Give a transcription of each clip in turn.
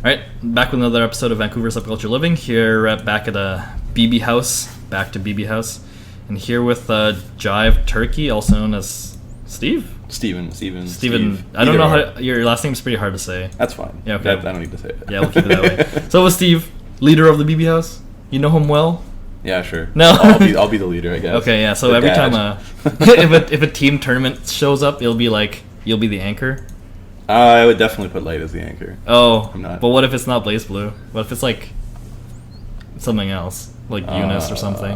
Alright, back with another episode of Vancouver Subculture Living. Here back at a BB House, back to BB House. And here with Jive Turkey, also known as Steve? Steven. I don't know how, your last name's pretty hard to say. That's fine. Yeah, okay. I don't need to say it. Yeah, we'll keep it that way. So with Steve, leader of the BB House. You know him well? Yeah, sure. No. I'll be the leader, I guess. Okay, yeah, so the every dad. time if a team tournament shows up, it'll be like, you'll be the anchor. I would definitely put Light as the anchor. Oh, I'm not. But what if it's not Blaze Blue? What if it's like something else, like Eunice or something?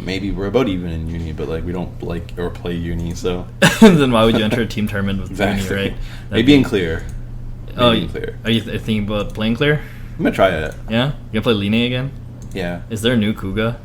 Maybe we're about even in uni, but like we don't like or play uni, so. Then why would you enter a team tournament with Exactly. Uni, right? Maybe in clear. Maybe in clear. Are you thinking about playing clear? I'm gonna try it. Yeah, you gonna play Line again? Yeah. Is there a new Kuga?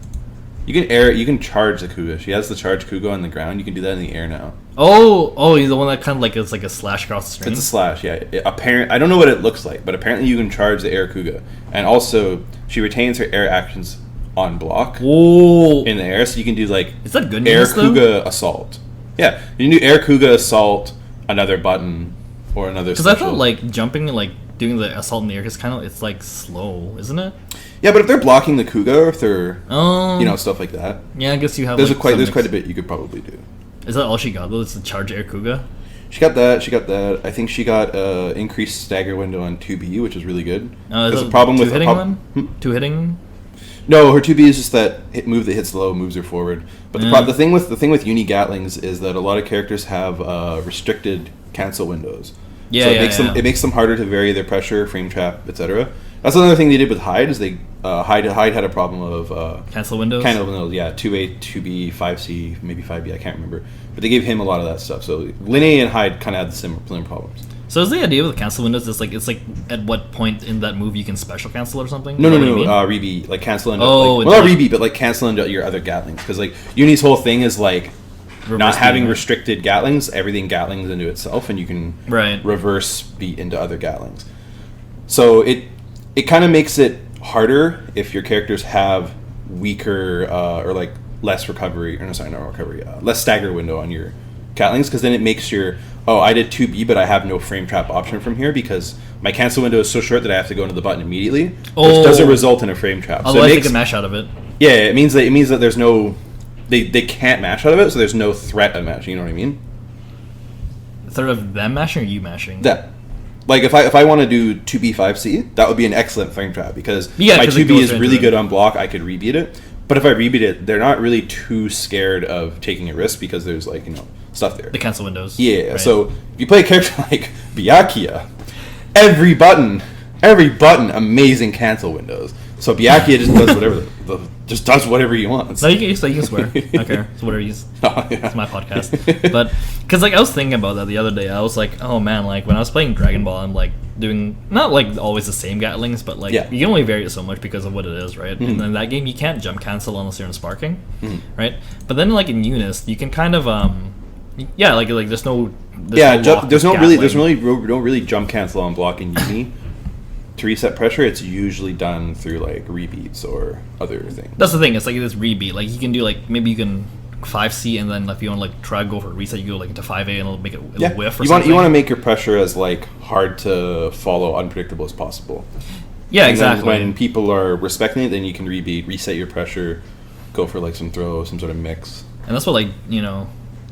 You can charge the Kuga. She has the charge Kuga on the ground. You can do that in the air now. Oh, you're the one that kind of like it's like a slash across the screen. It's a slash, yeah. I don't know what it looks like, but apparently you can charge the air Kuga, and also she retains her air actions on block. Whoa! In the air, so you can do like Is that good air news, though? Kuga assault. Yeah, you can do air Kuga assault, another button, or another. Because I thought like jumping, like doing the assault in the air, is kind of it's like slow, isn't it? Yeah, but if they're blocking the Kuga, or if they're stuff like that. Yeah, I guess you have. There's like, quite a bit you could probably do. Is that all she got though? It's the charge air Kuga. She got that. I think she got increased stagger window on 2B, which is really good. There's a problem with hitting one. Two hitting. No, her 2B is just that move that hits low moves her forward. But the thing with Uni Gatlings is that a lot of characters have restricted cancel windows. Yeah, so it makes them harder to vary their pressure, frame trap, etc. That's another thing they did with Hyde is they Hyde had a problem of cancel windows. Yeah, 2A, 2B, 5C, maybe 5B. I can't remember, but they gave him a lot of that stuff. So Linne and Hyde kind of had similar problems. So is the idea with cancel windows is like it's like at what point in that move you can special cancel or something? No. Rebeat, like cancel into not rebeat, but like cancel into your other Gatlings because like Uni's whole thing is like not having restricted Gatlings, everything Gatlings into itself, and you can reverse beat into other Gatlings. So it kind of makes it harder if your characters have weaker or like less recovery, or not recovery, less stagger window on your Gatlings, because then it makes I did 2B, but I have no frame trap option from here because my cancel window is so short that I have to go into the button immediately, which doesn't result in a frame trap. Otherwise, they can mash out of it. Yeah, it means that there's no, they can't mash out of it, so there's no threat of mashing. You know what I mean? Threat of them mashing or you mashing? That. Like if I want to do 2B 5C, that would be an excellent frame trap because my 2B is really good on block. I could rebeat it, but if I rebeat it, they're not really too scared of taking a risk because there's like stuff there. The cancel windows. Yeah. Right. So if you play a character like Byakuya, every button, amazing cancel windows. So Byakuya just does whatever he wants. No, you can swear. Okay, it's whatever you. It's my podcast. But because like I was thinking about that the other day, I was like, oh man, like when I was playing Dragon Ball, I'm like doing not like always the same Gatlings, but like you can only vary it so much because of what it is, right? Mm-hmm. And in that game, you can't jump cancel unless you're in sparking, right? But then like in Eunice, you can kind of like there's no don't really jump cancel on block in Uni. To reset pressure, it's usually done through like rebeats or other things. That's the thing. It's like this rebeat. Like you can do like maybe you can 5C and then if you want to like try to go for a reset, you go like into 5A and it'll make it whiff. Or something. You want to make your pressure as like hard to follow, unpredictable as possible. Yeah, and exactly. When people are respecting it, then you can reset your pressure, go for like some throw, some sort of mix. And that's what like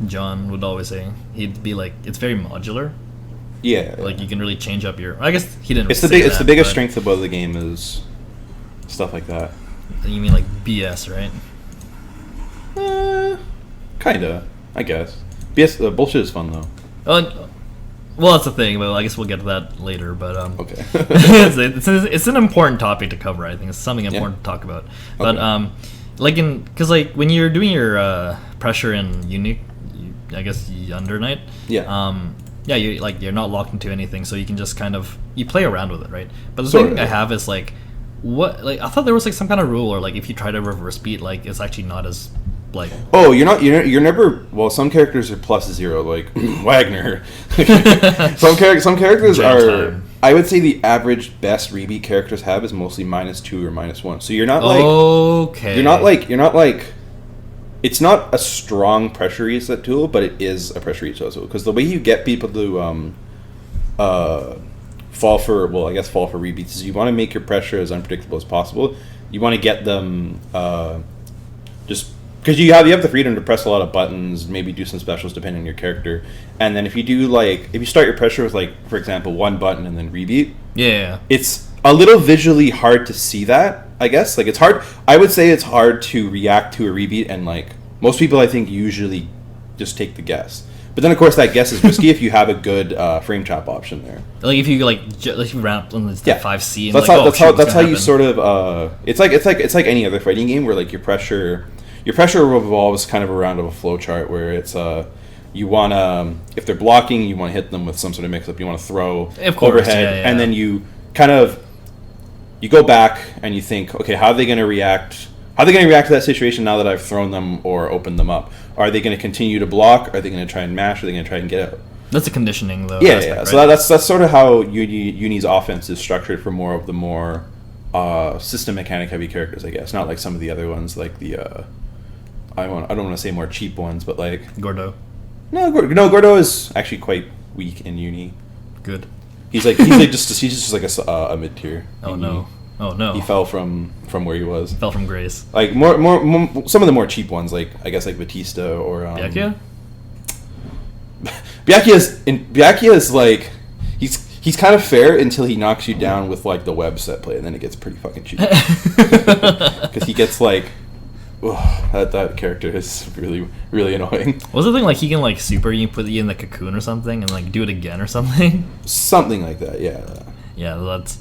John would always say. He'd be like, it's very modular. Yeah, like you can really change up your. I guess he didn't. It's the biggest strength about the game is stuff like that. You mean like BS, right? Kinda, I guess. BS bullshit is fun though. Well, that's the thing, but I guess we'll get to that later. But okay, it's an important topic to cover. I think it's something important to talk about. But because when you're doing your pressure in Unique, I guess Under Night. Yeah. Yeah, you're not locked into anything, so you can just kind of you play around with it, right? But the thing I have is like, what like I thought there was like some kind of rule, or like if you try to reverse beat, like it's actually not as like. Oh, you're never. Well, some characters are +0, like Wagner. some characters are. Time. I would say the average best rebeat characters have is mostly -2 or -1. So you're not like. Okay. You're not like. It's not a strong pressure reset tool, but it is a pressure reset tool because the way you get people to fall for rebeats is you want to make your pressure as unpredictable as possible. You want to get them just because you have the freedom to press a lot of buttons, maybe do some specials depending on your character, and then if you start your pressure with like, for example, one button and then rebeat, it's a little visually hard to see that. I guess like it's hard. I would say it's hard to react to a rebeat, and like most people, I think usually just take the guess. But then, of course, that guess is risky if you have a good frame trap option there. Like if you you ramp on the 5C. And that's how you sort of. It's like any other fighting game where like your pressure revolves kind of around a flow chart where it's you want to, if they're blocking, you want to hit them with some sort of mix up. You want to throw overhead, and then you kind of you go back and you think, okay, how are they going to react? How are they going to react to that situation now that I've thrown them or opened them up? Are they going to continue to block? Are they going to try and mash? Are they going to try and get out? That's a conditioning, though. Yeah, aspect, right? So that's sort of how Uni's offense is structured for more of the more system mechanic heavy characters, I guess. Not like some of the other ones, like the I don't want to say more cheap ones, but like Gordo. No, Gordo is actually quite weak in Uni. Good. He's just like a mid tier. Oh no. Oh no! He fell from where he was. Fell from grace. Like more some of the more cheap ones, like I guess like Batista or Byakuya. Byakuya is like he's kind of fair until he knocks you down with like the web set play, and then it gets pretty fucking cheap. Because he gets like, that character is really really annoying. What's the thing like he can like super you put you in the cocoon or something and like do it again or something? Something like that, yeah. Yeah, that's.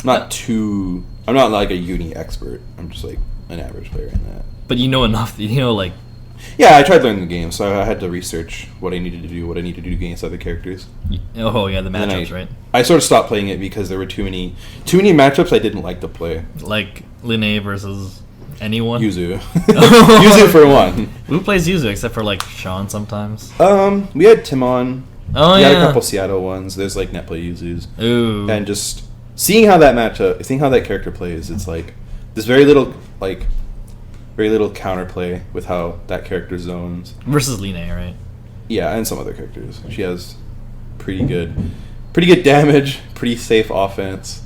I'm not like a Uni expert. I'm just like an average player in that. But you know enough, like. Yeah, I tried learning the game, so I had to research what I needed to do against other characters. Oh yeah, the matchups, right? I sort of stopped playing it because there were too many matchups I didn't like to play. Like Linne versus anyone. Yuzu. Yuzu for one. Who plays Yuzu except for like Sean sometimes? We had Timon. Oh we yeah. We had a couple Seattle ones. There's like net play Yuzus. Ooh. And just seeing how that character plays, it's like there's very little counterplay with how that character zones. Versus Linne, right? Yeah, and some other characters. She has pretty good damage, pretty safe offense,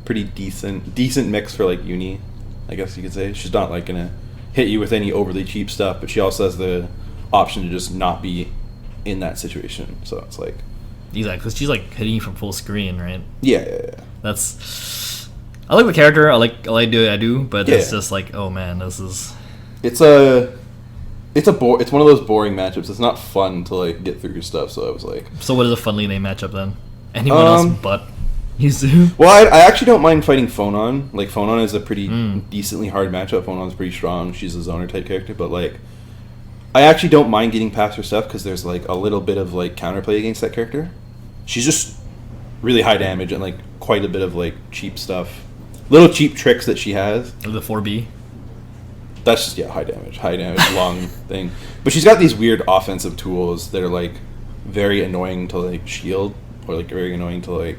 pretty decent mix for like Uni, I guess you could say. She's not like gonna hit you with any overly cheap stuff, but she also has the option to just not be in that situation. So it's like exactly, because she's like hitting you from full screen, right? Yeah. That's. I like the character. I like I do, but it's just like, oh man, this is. It's one of those boring matchups. It's not fun to like get through your stuff. So I was like. So what is a fun Linne matchup then? Anyone else but Yuzu? Well, I actually don't mind fighting Phonon. Like Phonon is a pretty decently hard matchup. Phonon's pretty strong. She's a zoner type character, but like. I actually don't mind getting past her stuff because there's like a little bit of like counterplay against that character. She's just really high damage and like quite a bit of like cheap stuff, little cheap tricks that she has. The 4B. That's just high damage, long thing. But she's got these weird offensive tools that are like very annoying to like shield or like very annoying to like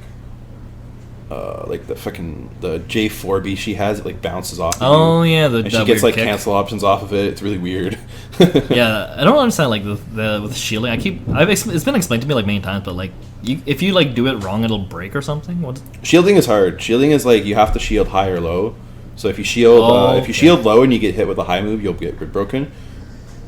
the J4B she has, it like bounces off. Oh yeah, and she gets like kick. Cancel options off of it. It's really weird. Yeah, I don't understand like the with shielding. It's been explained to me like many times, but like if you like do it wrong, it'll break or something. What? Shielding is hard. Shielding is like you have to shield high or low. So if you shield shield low and you get hit with a high move, you'll get grid broken.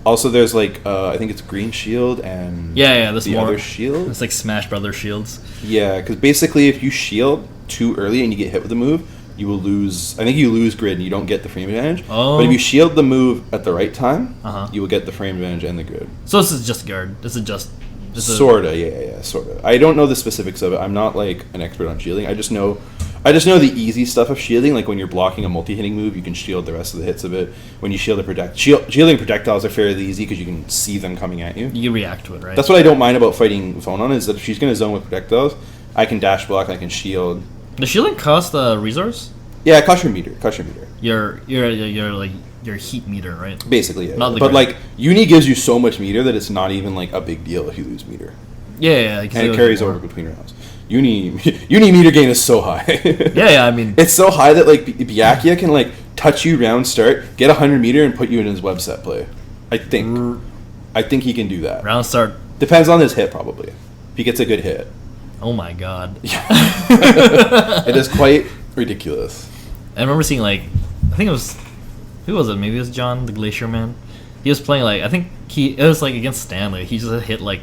Also, there's like I think it's green shield and this other shield. It's like Smash Brothers shields. Yeah, because basically if you shield too early and you get hit with the move, you will lose. I think you lose grid and you don't get the frame advantage. Oh. But if you shield the move at the right time, you will get the frame advantage and the grid. So this is just guard. This is just sorta. Yeah, sorta. I don't know the specifics of it. I'm not like an expert on shielding. I just know the easy stuff of shielding. Like when you're blocking a multi-hitting move, you can shield the rest of the hits of it. When you shield a shielding projectiles are fairly easy because you can see them coming at you. You react to it, right? That's what I don't mind about fighting Phonon is that if she's going to zone with projectiles, I can dash block, I can shield. Does shielding cost a resource? Yeah, it costs your meter. Your like your heat meter, right? Basically, yeah. But like Uni gives you so much meter that it's not even like a big deal if you lose meter. Yeah. And it carries over between rounds. Uni meter gain is so high. Yeah, I mean it's so high that like Byakuya can like touch you round start, get 100 meter, and put you in his web set play. I think he can do that. Round start depends on his hit probably. If he gets a good hit. Oh my god. It is quite ridiculous. I remember seeing like, I think it was, who was it? Maybe it was John, the Glacier Man. He was playing like, I think it was like against Stanley. He just hit like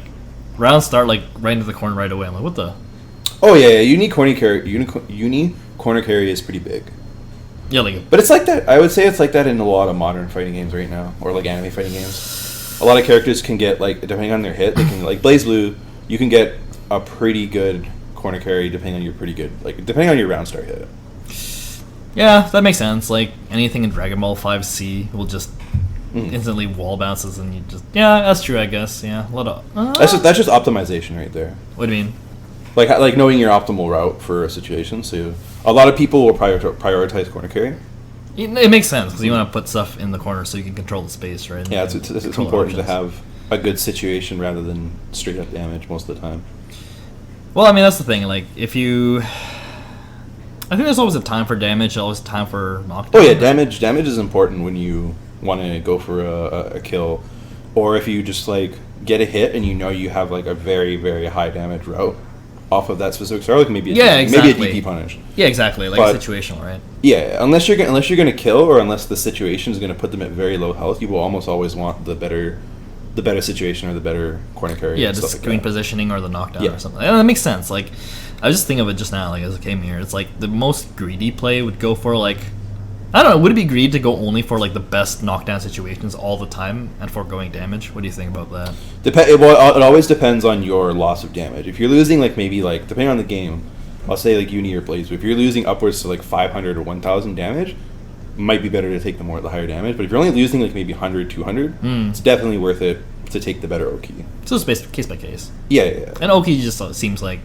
round start like right into the corner right away. I'm like, what the? Oh yeah, uni corner carry is pretty big. Yeah, like, but it's like that. I would say it's like that in a lot of modern fighting games right now, or like anime fighting games. A lot of characters can get like, depending on their hit, they can like BlazBlue. You can get a pretty good corner carry depending on your round start hit. Yeah, that makes sense. Like anything in Dragon Ball 5C will just instantly wall bounces, and you just that's true. I guess a lot of that's just optimization right there. What do you mean? Like knowing your optimal route for a situation. So a lot of people will prioritize corner carry. It makes sense because you want to put stuff in the corner so you can control the space, right? Yeah, it's important to have a good situation rather than straight up damage most of the time. Well, I mean that's the thing. Like if you, I think there's always a time for damage, always a time for knockdown. Oh yeah, damage is important when you want to go for a kill, or if you just like get a hit and you know you have like a very very high damage route off of that specific start, like maybe a DP punish. Yeah, exactly, like but, situational, right? Yeah, unless you're gonna kill, or unless the situation is gonna put them at very low health, you will almost always want the better situation or the better corner carry. Yeah, the screen positioning or the knockdown or something. And that makes sense. Like I was just thinking of it just now, like as I came here. It's like the most greedy play would go for like, I don't know, would it be greedy to go only for like the best knockdown situations all the time and foregoing damage? What do you think about that? It always depends on your loss of damage. If you're losing like maybe like, depending on the game, I'll say like Uni or Blaze, if you're losing upwards to like 500 or 1000 damage, it might be better to take the higher damage. But if you're only losing like maybe 100, 200, it's definitely worth it to take the better Oki. So it's based case by case. Yeah. And Oki just seems like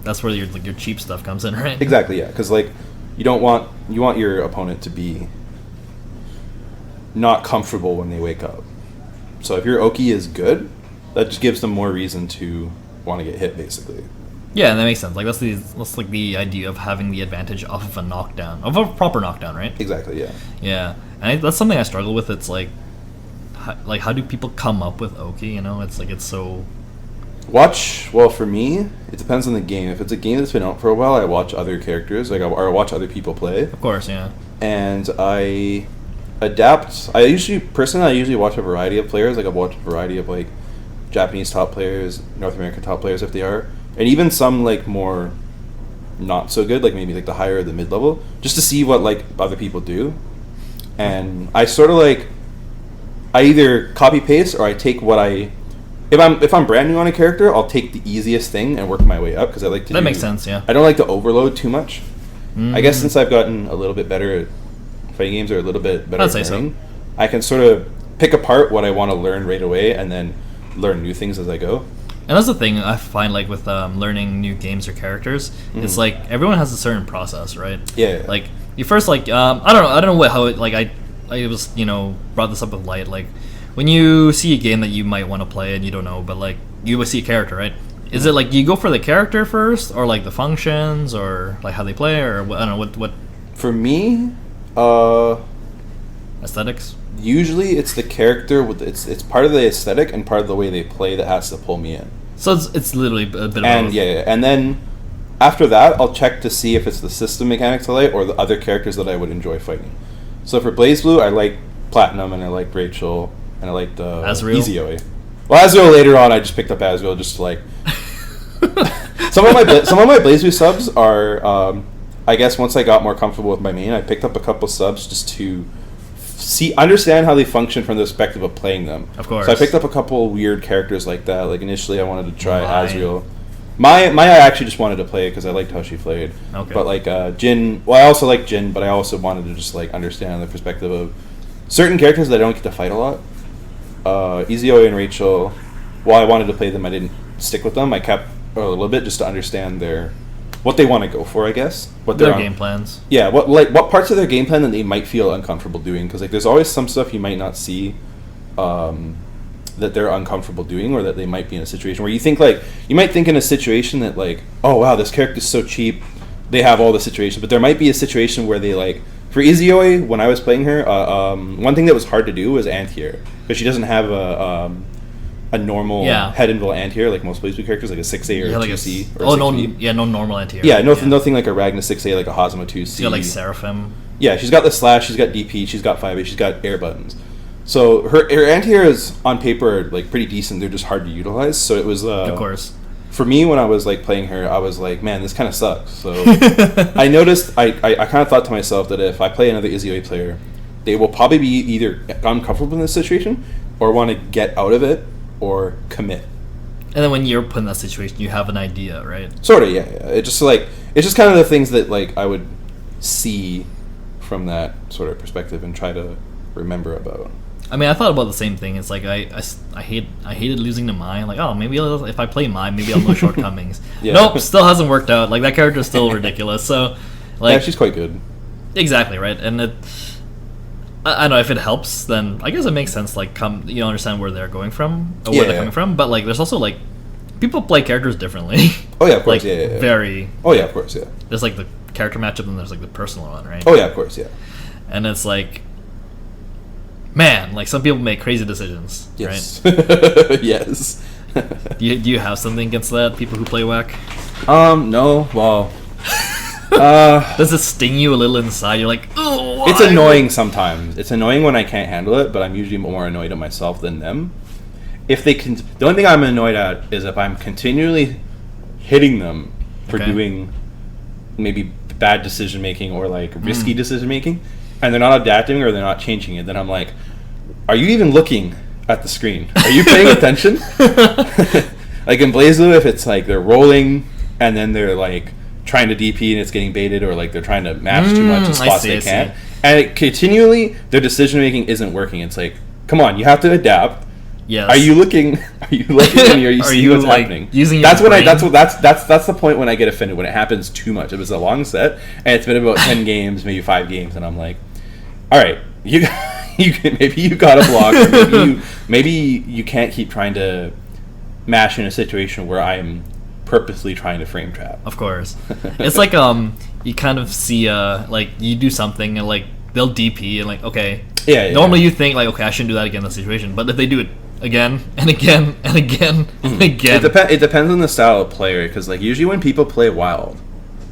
that's where your cheap stuff comes in, right? Exactly, yeah. Because like you want your opponent to be not comfortable when they wake up. So if your Oki is good, that just gives them more reason to want to get hit, basically. Yeah, and that makes sense. Like that's like the idea of having the advantage off of a knockdown, of a proper knockdown, right? Exactly. Yeah. Yeah, and that's something I struggle with. It's like how do people come up with Oki? You know, it's like it's so. Well, for me, it depends on the game. If it's a game that's been out for a while, I watch other characters, or I watch other people play. Of course, yeah. And I adapt. I usually watch a variety of players. Like I watch a variety of like Japanese top players, North American top players if they are, and even some like more not so good, like maybe like the higher or the mid level, just to see what like other people do. And I sort of like, I either copy paste or I take what I. If I'm brand new on a character, I'll take the easiest thing and work my way up because I like to. That makes sense, yeah. I don't like to overload too much. I guess since I've gotten a little bit better at fighting games or a little bit better at learning, I can sort of pick apart what I want to learn right away and then learn new things as I go. And that's the thing I find like with learning new games or characters. It's like everyone has a certain process, right? Yeah. Like you first like I don't know how it like I was brought this up with Light like. When you see a game that you might want to play and you don't know, but like you would see a character, right? Is it like you go for the character first, or like the functions, or like how they play, or I don't know what? For me, aesthetics. Usually, it's the character with it's part of the aesthetic and part of the way they play that has to pull me in. So it's literally a bit of both. Yeah, and then after that, I'll check to see if it's the system mechanics I like or the other characters that I would enjoy fighting. So for BlazBlue, I like Platinum and I like Rachel. And I liked Ezreal. Well, Ezreal later on, I just picked up Ezreal just to like. some of my BlazBlue subs are, I guess once I got more comfortable with my main, I picked up a couple subs just to understand how they function from the perspective of playing them. Of course. So I picked up a couple weird characters like that. Like initially, I wanted to try Ezreal. I actually just wanted to play because I liked how she played. Okay. But like Jhin, I also like Jhin, but I also wanted to just like understand the perspective of certain characters that I don't get to fight a lot. Ezio and Rachel, while I wanted to play them, I didn't stick with them. I kept a little bit just to understand what they want to go for, I guess. What their game plans. Yeah, what parts of their game plan that they might feel uncomfortable doing. Because like, there's always some stuff you might not see that they're uncomfortable doing, or that they might be in a situation where you might think in a situation that like, oh wow, this character's so cheap, they have all the situations. But there might be a situation where they like. For Izoi, when I was playing her, one thing that was hard to do was anti-air, because she doesn't have a normal head invul anti-hero like most BlazBlue characters, like a 6A or a 2C or a 6B. No normal anti-hero. Yeah, nothing like a Ragna 6A, like a Hazama 2C. She's got like Seraphim. Yeah, she's got the slash, she's got DP, she's got 5A, she's got air buttons. So her anti-heroes on paper are like pretty decent. They're just hard to utilize. So it was of course. For me, when I was like playing her, I was like, man, this kind of sucks. So I noticed, I kind of thought to myself that if I play another Izzy player, they will probably be either uncomfortable in this situation or want to get out of it or commit. And then when you're put in that situation, you have an idea, right? Sort of, yeah. It's just kind of the things that like I would see from that sort of perspective and try to remember about. I mean, I thought about the same thing. It's like I hated losing to Mai. Like, oh, maybe if I play Mai, maybe I'll know shortcomings. Nope, still hasn't worked out. Like, that character's still ridiculous. So, like, yeah, she's quite good. Exactly right, and I don't know if it helps. Then I guess it makes sense. Like, you understand where they're going from, or where they're coming from. But like, there's also like people play characters differently. Oh yeah, of course. Like, very. Oh yeah, of course. Yeah. There's like the character matchup, and there's like the personal one, right? Oh yeah, of course. Yeah. And it's like, man, like some people make crazy decisions, yes. right? Yes. Do you have something against that? People who play whack? No. Well, does it sting you a little inside? You're like, oh. It's annoying sometimes. It's annoying when I can't handle it, but I'm usually more annoyed at myself than them. If they can, the only thing I'm annoyed at is if I'm continually hitting them for doing maybe bad decision making or like risky decision making, and they're not adapting or they're not changing it. Then I'm like, are you even looking at the screen? Are you paying attention? Like in BlazBlue, if it's like they're rolling and then they're like trying to DP and it's getting baited, or like they're trying to match too much in spots they can't, and it continually their decision making isn't working. It's like, come on, you have to adapt. Yes. Are you looking? Are you looking? And are you seeing what's happening? Using that's the point when I get offended, when it happens too much. It was a long set and it's been about 10 games, maybe 5 games, and I'm like, all right, maybe you got a block, or maybe you can't keep trying to mash in a situation where I'm purposely trying to frame trap. Of course. It's like you kind of see like you do something and like they'll DP and like, okay. Yeah. Normally you think like, okay, I shouldn't do that again in the situation, but if they do it again and again and again and again, it depends on the style of player, because like usually when people play wild,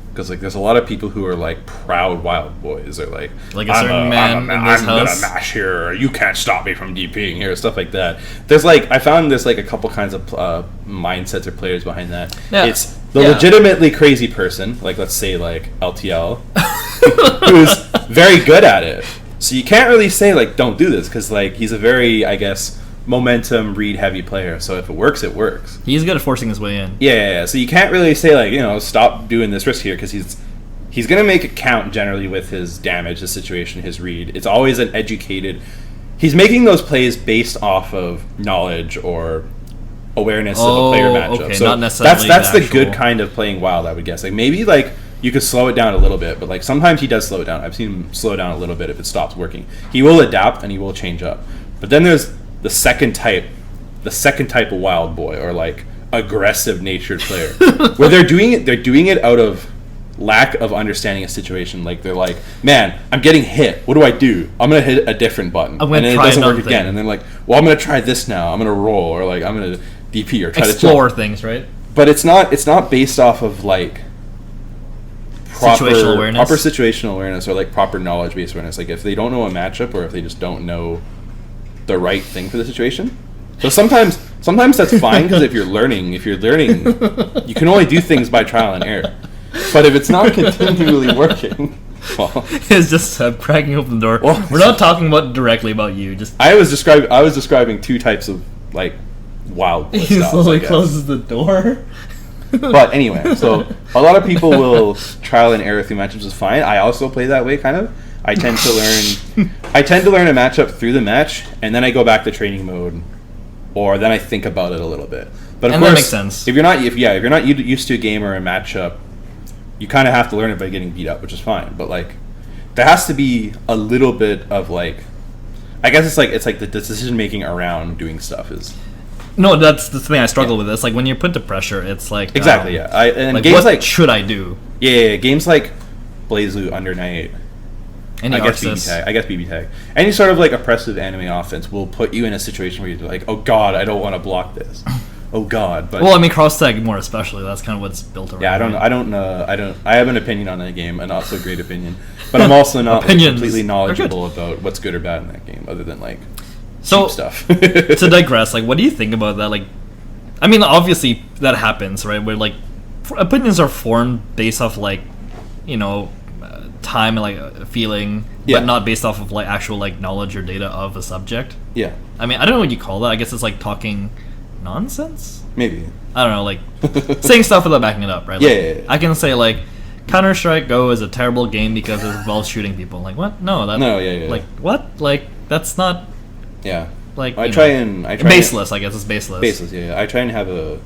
because like there's a lot of people who are like proud wild boys, or like a certain man in this house. Gonna mash here, or you can't stop me from DPing here, stuff like that. There's like, I found there's like a couple kinds of mindsets or players behind that. Yeah. It's the legitimately crazy person, like let's say like LTL, who's very good at it. So you can't really say like don't do this, because like he's a very, I guess, momentum read heavy player. So if it works, it works. He's good at forcing his way in. Yeah. So you can't really say like, stop doing this risk here, because he's gonna make it count generally with his damage, his situation, his read. It's always an educated. He's making those plays based off of knowledge or awareness of a player matchup. Okay, so not necessarily that's the good kind of playing wild, I would guess. Like maybe like you could slow it down a little bit, but like sometimes he does slow it down. I've seen him slow down a little bit if it stops working. He will adapt and he will change up. But then there's the second type of wild boy, or like aggressive natured player, where they're doing it out of lack of understanding a situation. Like they're like, man, I'm getting hit. What do I do? I'm gonna hit a different button, and then it doesn't work again. And then like, well, I'm gonna try this now. I'm gonna roll, or like I'm gonna DP or try to explore things, right? But it's not based off of like proper situational awareness or like proper knowledge based awareness. Like if they don't know a matchup, or if they just don't know the right thing for the situation. So sometimes that's fine, because if you're learning, you can only do things by trial and error. But if it's not continually working, well, it's just cracking open the door. Well, we're not talking directly about you. Just I was describing two types of like wild boy he styles, slowly closes the door. But anyway, so a lot of people will trial and error through matchups is fine. I also play that way, kind of. I tend to learn a matchup through the match, and then I go back to training mode, or then I think about it a little bit. But of course, that makes sense. If you're not used to a game or a matchup, you kind of have to learn it by getting beat up, which is fine. But like, there has to be a little bit of like, I guess it's like the decision making around doing stuff is. No, that's the thing I struggle with. It's like when you're put to pressure, it's like exactly and like, games what like should I do? Yeah, games like BlazBlue Under Night. I guess BB tag. Any sort of like oppressive anime offense will put you in a situation where you're like, oh god, I don't want to block this. Oh god. But well, I mean, cross tag more especially. That's kind of what's built around. Yeah, I have an opinion on that game, a not so great opinion, but I'm also not completely knowledgeable about what's good or bad in that game, other than like cheap stuff. To digress, like, what do you think about that? Like, I mean, obviously that happens, right? Where like opinions are formed based off like, time and like feeling, but not based off of like actual like knowledge or data of a subject. Yeah. I mean, I don't know what you call that. I guess it's like talking nonsense. Maybe. I don't know, like saying stuff without backing it up, right? Like, yeah. I can say like Counter-Strike Go is a terrible game because it involves shooting people. Like what? No, like what? Like that's not. Yeah. Like I try baseless. I guess it's baseless. Baseless. Yeah. I try and have a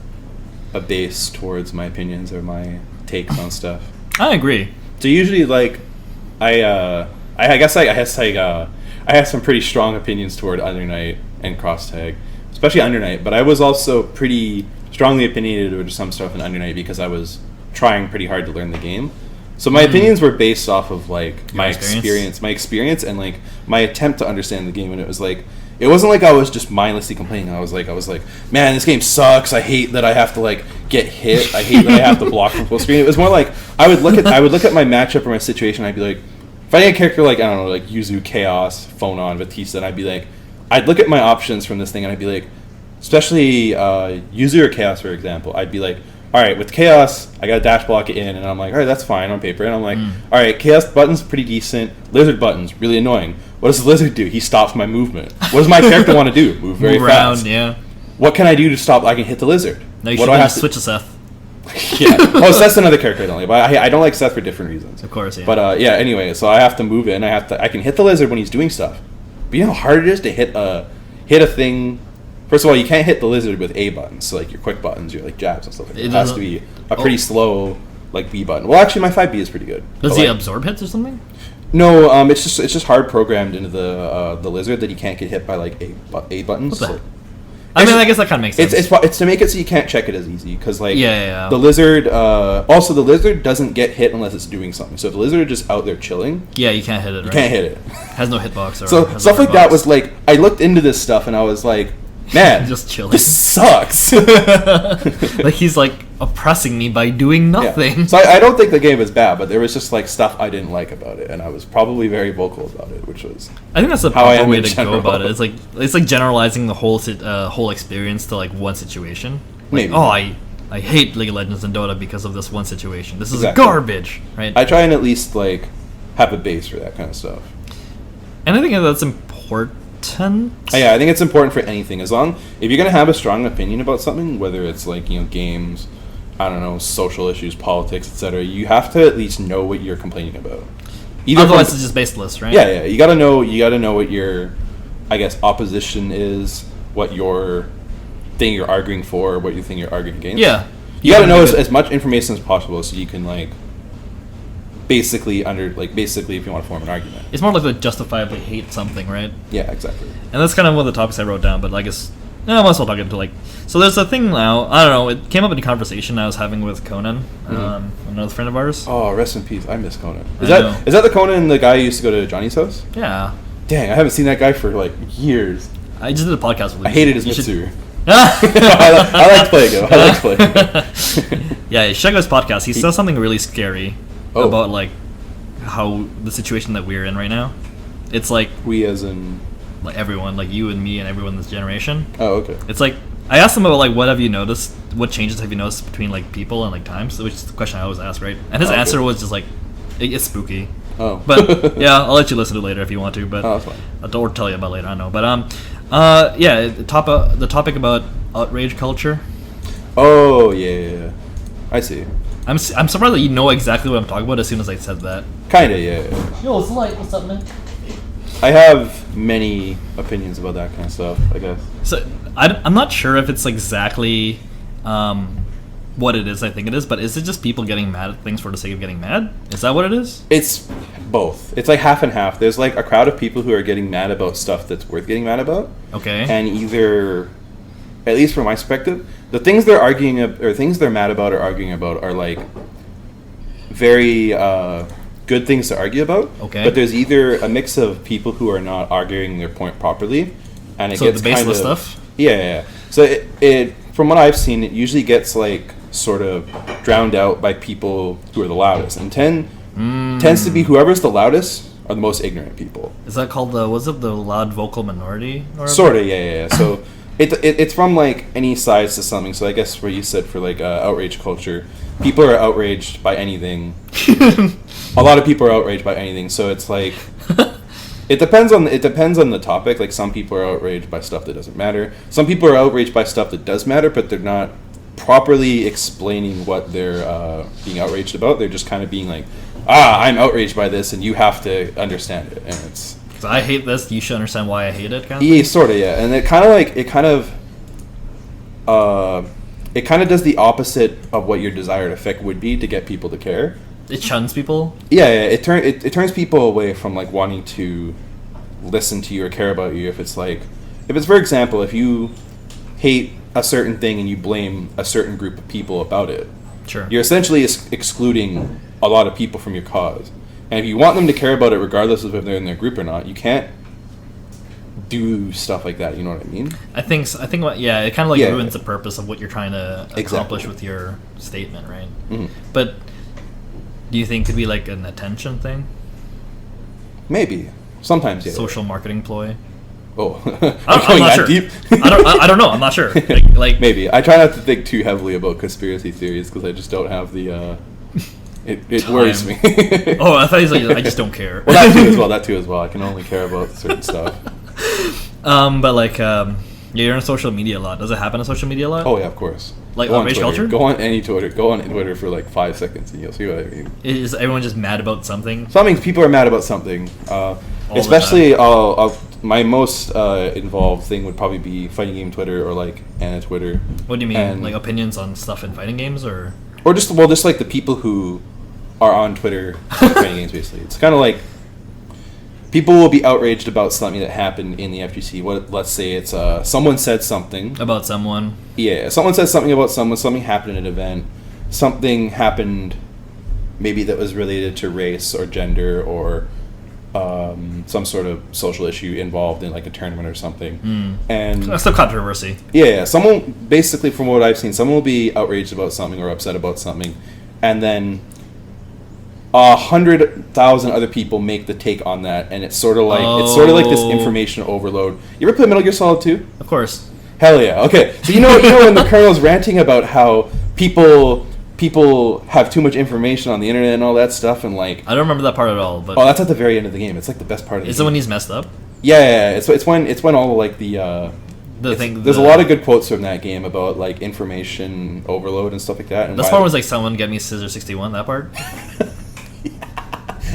base towards my opinions or my takes on stuff. I agree. So usually, like, I have some pretty strong opinions toward Under Night and Cross Tag, especially Under Night. But I was also pretty strongly opinionated over some stuff in Under Night because I was trying pretty hard to learn the game. So my opinions were based off of like my experience, and like my attempt to understand the game. And it was like, it wasn't like I was just mindlessly complaining. I was like, man, this game sucks. I hate that I have to like get hit. I hate that I have to block from full screen. It was more like I would look at my matchup or my situation. I'd be like, if I had a character like, I don't know, like Yuzu, Chaos, Phonon, Batista, and I'd look at my options from this thing and I'd be like, especially Yuzu or Chaos, for example, I'd be like, all right, with Chaos, I got to dash block it in, and I'm like, all right, that's fine on paper. And I'm like, all right, Chaos button's pretty decent. Lizard button's really annoying. What does the Lizard do? He stops my movement. What does my character want to do? Move very fast. Yeah. What can I do to stop? I can hit the Lizard. No, you should just switch to Seth. Yeah. Oh, Seth's another character I don't like, but I don't like Seth for different reasons. Of course, yeah. But yeah, anyway, so I have to move in. I can hit the Lizard when he's doing stuff. But you know how hard it is to hit a thing. First of all, you can't hit the Lizard with A buttons, so like your quick buttons, your like jabs and stuff like that. It has to be a pretty slow like B button. Well, actually, my 5B is pretty good. Does he absorb hits or something? No, it's just hard programmed into the Lizard that you can't get hit by like A buttons. I mean, I guess that kind of makes sense. It's to make it so you can't check it as easy because like the Lizard. Also, the Lizard doesn't get hit unless it's doing something. So if the Lizard is just out there chilling, you can't hit it. You can't hit it. Has no hitbox. So stuff like that was like I looked into this stuff and I was like, man, just chilling. This sucks. Like he's like oppressing me by doing nothing. Yeah. So I don't think the game is bad, but there was just like stuff I didn't like about it, and I was probably very vocal about it, which was. I think that's the proper way to go about it. It's like generalizing the whole experience to like one situation. Like, Maybe. Oh, I hate League of Legends and Dota because of this one situation. This is garbage, right? I try and at least like have a base for that kind of stuff. And I think that's important. Yeah, I think it's important for anything. If you're gonna have a strong opinion about something, whether it's like games, I don't know, social issues, politics, etc., you have to at least know what you're complaining about. Otherwise, it's just baseless, right? Yeah. You gotta know what your, I guess, opposition is, what your thing you're arguing for, what you think you're arguing against. Yeah. You gotta know as much information as possible so you can like. Basically, if you want to form an argument. It's more like to justifiably hate something, right? Yeah, exactly. And that's kind of one of the topics I wrote down, but I guess I might as well talk into like. So there's a thing now. I don't know. It came up in a conversation I was having with Conan, another friend of ours. Oh, rest in peace. I miss Conan. Is that the Conan, the guy who used to go to Johnny's house? Yeah. Dang, I haven't seen that guy for like years. I just did a podcast with him. I hated his Mitsuru. I like play. Yeah, check out his podcast. He says something really scary about like how the situation that we're in right now. It's like we as in like everyone, like you and me and everyone in this generation. Oh, okay. It's like I asked him about like what have you noticed? What changes have you noticed between like people and like times? Which is the question I always ask, right? And his answer was just like it's spooky. Oh. But yeah, I'll let you listen to it later if you want to. But that's fine. I'll tell you about it later. I know. But yeah, the topic about outrage culture. Oh yeah. I see. I'm surprised that you know exactly what I'm talking about as soon as I said that. Kinda, yeah. Yo, it's Light. What's up, man? I have many opinions about that kind of stuff, I guess. So I'm not sure if it's exactly what it is I think it is, but is it just people getting mad at things for the sake of getting mad? Is that what it is? It's both. It's like half and half. There's like a crowd of people who are getting mad about stuff that's worth getting mad about. Okay. And either, at least from my perspective, the things they're arguing or things they're mad about or arguing about are like very good things to argue about. Okay. But there's either a mix of people who are not arguing their point properly, and it so gets the baseless kind of, stuff. Yeah. So it from what I've seen, it usually gets like sort of drowned out by people who are the loudest, and tends to be whoever's the loudest are the most ignorant people. Is that called the loud vocal minority? Sort of, yeah. So it's from like any size to something. So I guess what you said for like outrage culture, people are outraged by anything. A lot of people are outraged by anything. So it's like it depends on the topic. Like some people are outraged by stuff that doesn't matter. Some people are outraged by stuff that does matter, but they're not properly explaining what they're being outraged about. They're just kind of being like, I'm outraged by this, and you have to understand it. And it's so I hate this. You should understand why I hate it. Kind of. Yeah, sort of. Yeah, and it kind of does the opposite of what your desired effect would be to get people to care. It shuns people. Yeah. It turns people away from like wanting to listen to you or care about you. If it's for example, if you hate a certain thing and you blame a certain group of people about it, sure, you're essentially excluding a lot of people from your cause. And if you want them to care about it regardless of if they're in their group or not, you can't do stuff like that. You know what I mean? I think it kind of like ruins the purpose of what you're trying to accomplish with your statement, right? Mm-hmm. But do you think it could be like an attention thing? Maybe. Sometimes, yeah. Social marketing ploy? Oh. I'm not sure. Deep? I don't know. I'm not sure. Like maybe. I try not to think too heavily about conspiracy theories because I just don't have the... It worries me. Oh, I thought he was like, I just don't care. Well, that too as well. I can only care about certain stuff. But like, you're on social media a lot. Does it happen on social media a lot? Oh yeah, of course. Like outrage culture? Go on any Twitter. Go on Twitter for like 5 seconds and you'll see what I mean. Is everyone just mad about something? People are mad about something. Especially, my most involved thing would probably be fighting game Twitter or like Anna Twitter. What do you mean? Like opinions on stuff in fighting games, or just like the people who are on Twitter fighting games. Basically, it's kind of like people will be outraged about something that happened in the FGC. Let's say it's someone said something about someone. Yeah, someone said something about someone. Something happened at an event. Something happened, maybe that was related to race or gender or some sort of social issue involved in like a tournament or something. And that's the controversy. Yeah, someone basically, from what I've seen, someone will be outraged about something or upset about something, and then 100,000 other people make the take on that, and it's sort of like this information overload. You ever play Metal Gear Solid 2? Of course. Hell yeah. Okay, so you know when the Colonel's ranting about how people have too much information on the internet and all that stuff, and like I don't remember that part at all. But that's at the very end of the game. It's like the best part of the game. Is it when he's messed up? Yeah. It's when all like there's a lot of good quotes from that game about like information overload and stuff like that. And this part was like someone get me Scissor 61. That part.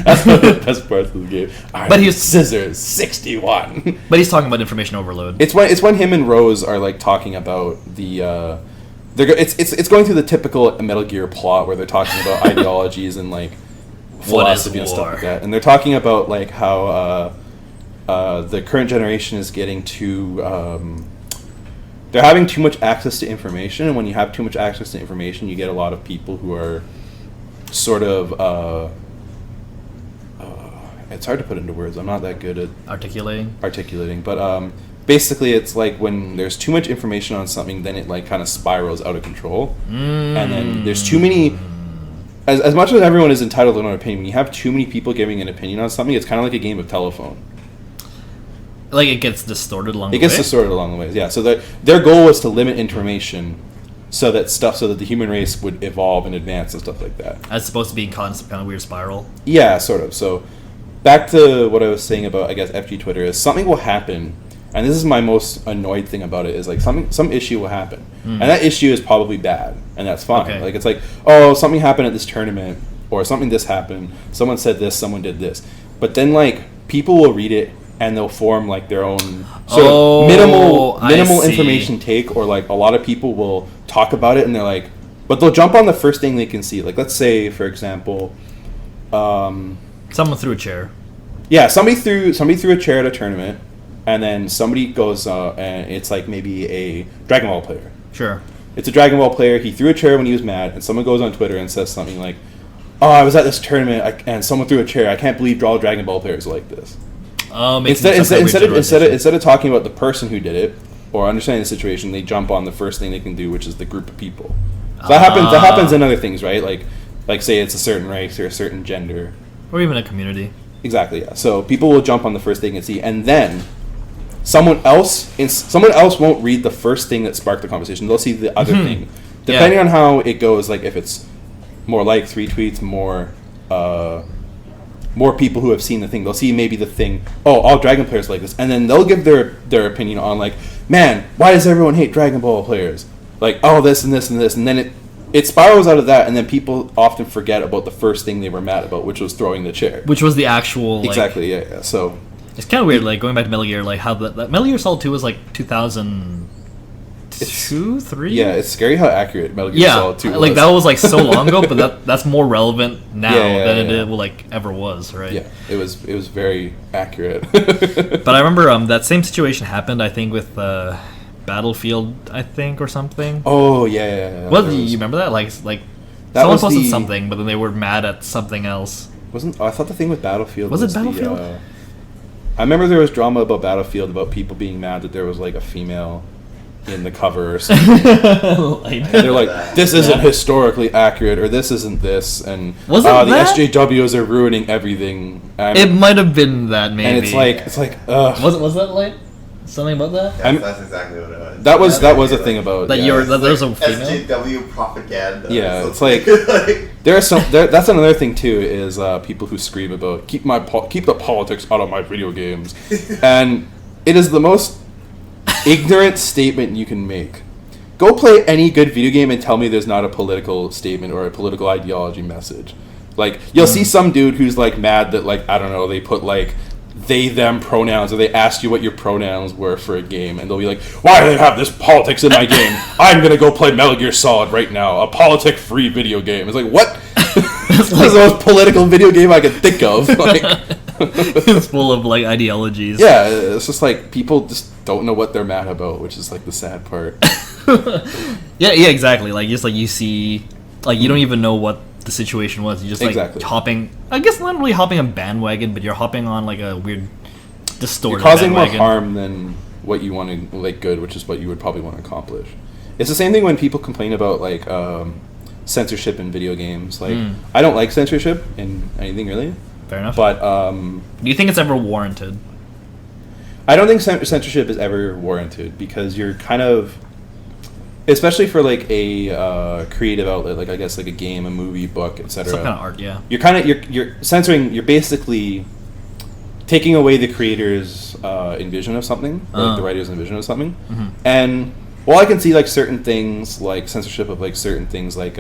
That's one of the best parts of the game. But he's Scissors 61. But he's talking about information overload. It's when him and Rose are like talking about the. It's going through the typical Metal Gear plot where they're talking about ideologies and like philosophy and stuff like that, and they're talking about like how the current generation is getting too. They're having too much access to information, and when you have too much access to information, you get a lot of people who are sort of. It's hard to put into words. I'm not that good at articulating, but basically, it's like when there's too much information on something, then it like kind of spirals out of control, and then there's too many. As much as everyone is entitled to their own opinion, when you have too many people giving an opinion on something, it's kind of like a game of telephone. Like it gets distorted along the way? It gets distorted along the way, yeah. So their goal was to limit information so that the human race would evolve and advance and stuff like that. As opposed to being caught in some kind of weird spiral? Yeah, sort of. So back to what I was saying about, I guess, FG Twitter is something will happen, and this is my most annoyed thing about it, is like some issue will happen. And that issue is probably bad, and that's fine. Okay. Like it's like, oh, something happened at this tournament, or this happened, someone said this, someone did this. But then like people will read it and they'll form like their own sort of minimal information take, or like a lot of people will talk about it and they're like, but they'll jump on the first thing they can see. Like let's say, for example, someone threw a chair. Yeah, somebody threw a chair at a tournament, and then somebody goes and it's like maybe a Dragon Ball player. Sure. It's a Dragon Ball player. He threw a chair when he was mad, and someone goes on Twitter and says something like, oh, I was at this tournament and someone threw a chair. I can't believe all Dragon Ball players are like this. Instead of talking about the person who did it or understanding the situation, they jump on the first thing they can do, which is the group of people. So that happens in other things, right? Like say it's a certain race or a certain gender, or even a community. Exactly. Yeah. So people will jump on the first thing they can see, and then someone else won't read the first thing that sparked the conversation. They'll see the other thing, depending on how it goes. Like if it's more likes, retweets, more people who have seen the thing. They'll see maybe the thing. Oh, all Dragon players like this, and then they'll give their opinion on like, man, why does everyone hate Dragon Ball players? Like, oh, this and this and this, and then it spirals out of that, and then people often forget about the first thing they were mad about, which was throwing the chair. Which was the actual exactly, yeah. So it's kind of weird, like going back to Metal Gear, like how that Metal Gear Solid 2 was like 2002, 3. Yeah, it's scary how accurate Metal Gear Solid 2 was. Like that was like so long ago, but that's more relevant now than it like ever was, right? Yeah, it was very accurate. But I remember that same situation happened, I think, with Battlefield, I think, or something. Oh yeah. What, you remember that? Like that someone posted something, but then they were mad at something else. I thought the thing with Battlefield was it Battlefield? I remember there was drama about Battlefield about people being mad that there was like a female in the cover or something. They're like, this isn't historically accurate, or this isn't this, and the SJWs are ruining everything. It might have been that, maybe. And it's like, was that like something about that? That's exactly what it was. That was a thing about that. That there's a female SJW propaganda. Yeah, it's like that's another thing too, is people who scream about keep the politics out of my video games, and it is the most ignorant statement you can make. Go play any good video game and tell me there's not a political statement or a political ideology message. Like you'll see some dude who's like mad that like, I don't know, they put like they them pronouns, or they asked you what your pronouns were for a game, and they'll be like, why do they have this politics in my game? I'm gonna go play Metal Gear Solid right now, a politic free video game. It's like, what? This is the most political video game I could think of. Like, it's full of like ideologies. Yeah, it's just like people just don't know what they're mad about, which is like the sad part. yeah, exactly. Like just like you see, like you don't even know what the situation was. You just like hopping. I guess not really hopping a bandwagon, but you're hopping on like a weird distorted. You're causing bandwagon. more harm than what you want to like good, which is what you would probably want to accomplish. It's the same thing when people complain about like censorship in video games. Like I don't like censorship in anything really. Fair enough. But do you think it's ever warranted? I don't think censorship is ever warranted, because you're kind of, especially for like a creative outlet, like I guess like a game, a movie, book, etc. Some kind of art, yeah. You're kind of you're censoring. You're basically taking away the creator's envision of something, like the writer's envision of something. And while I can see like certain things, like censorship of like certain things, like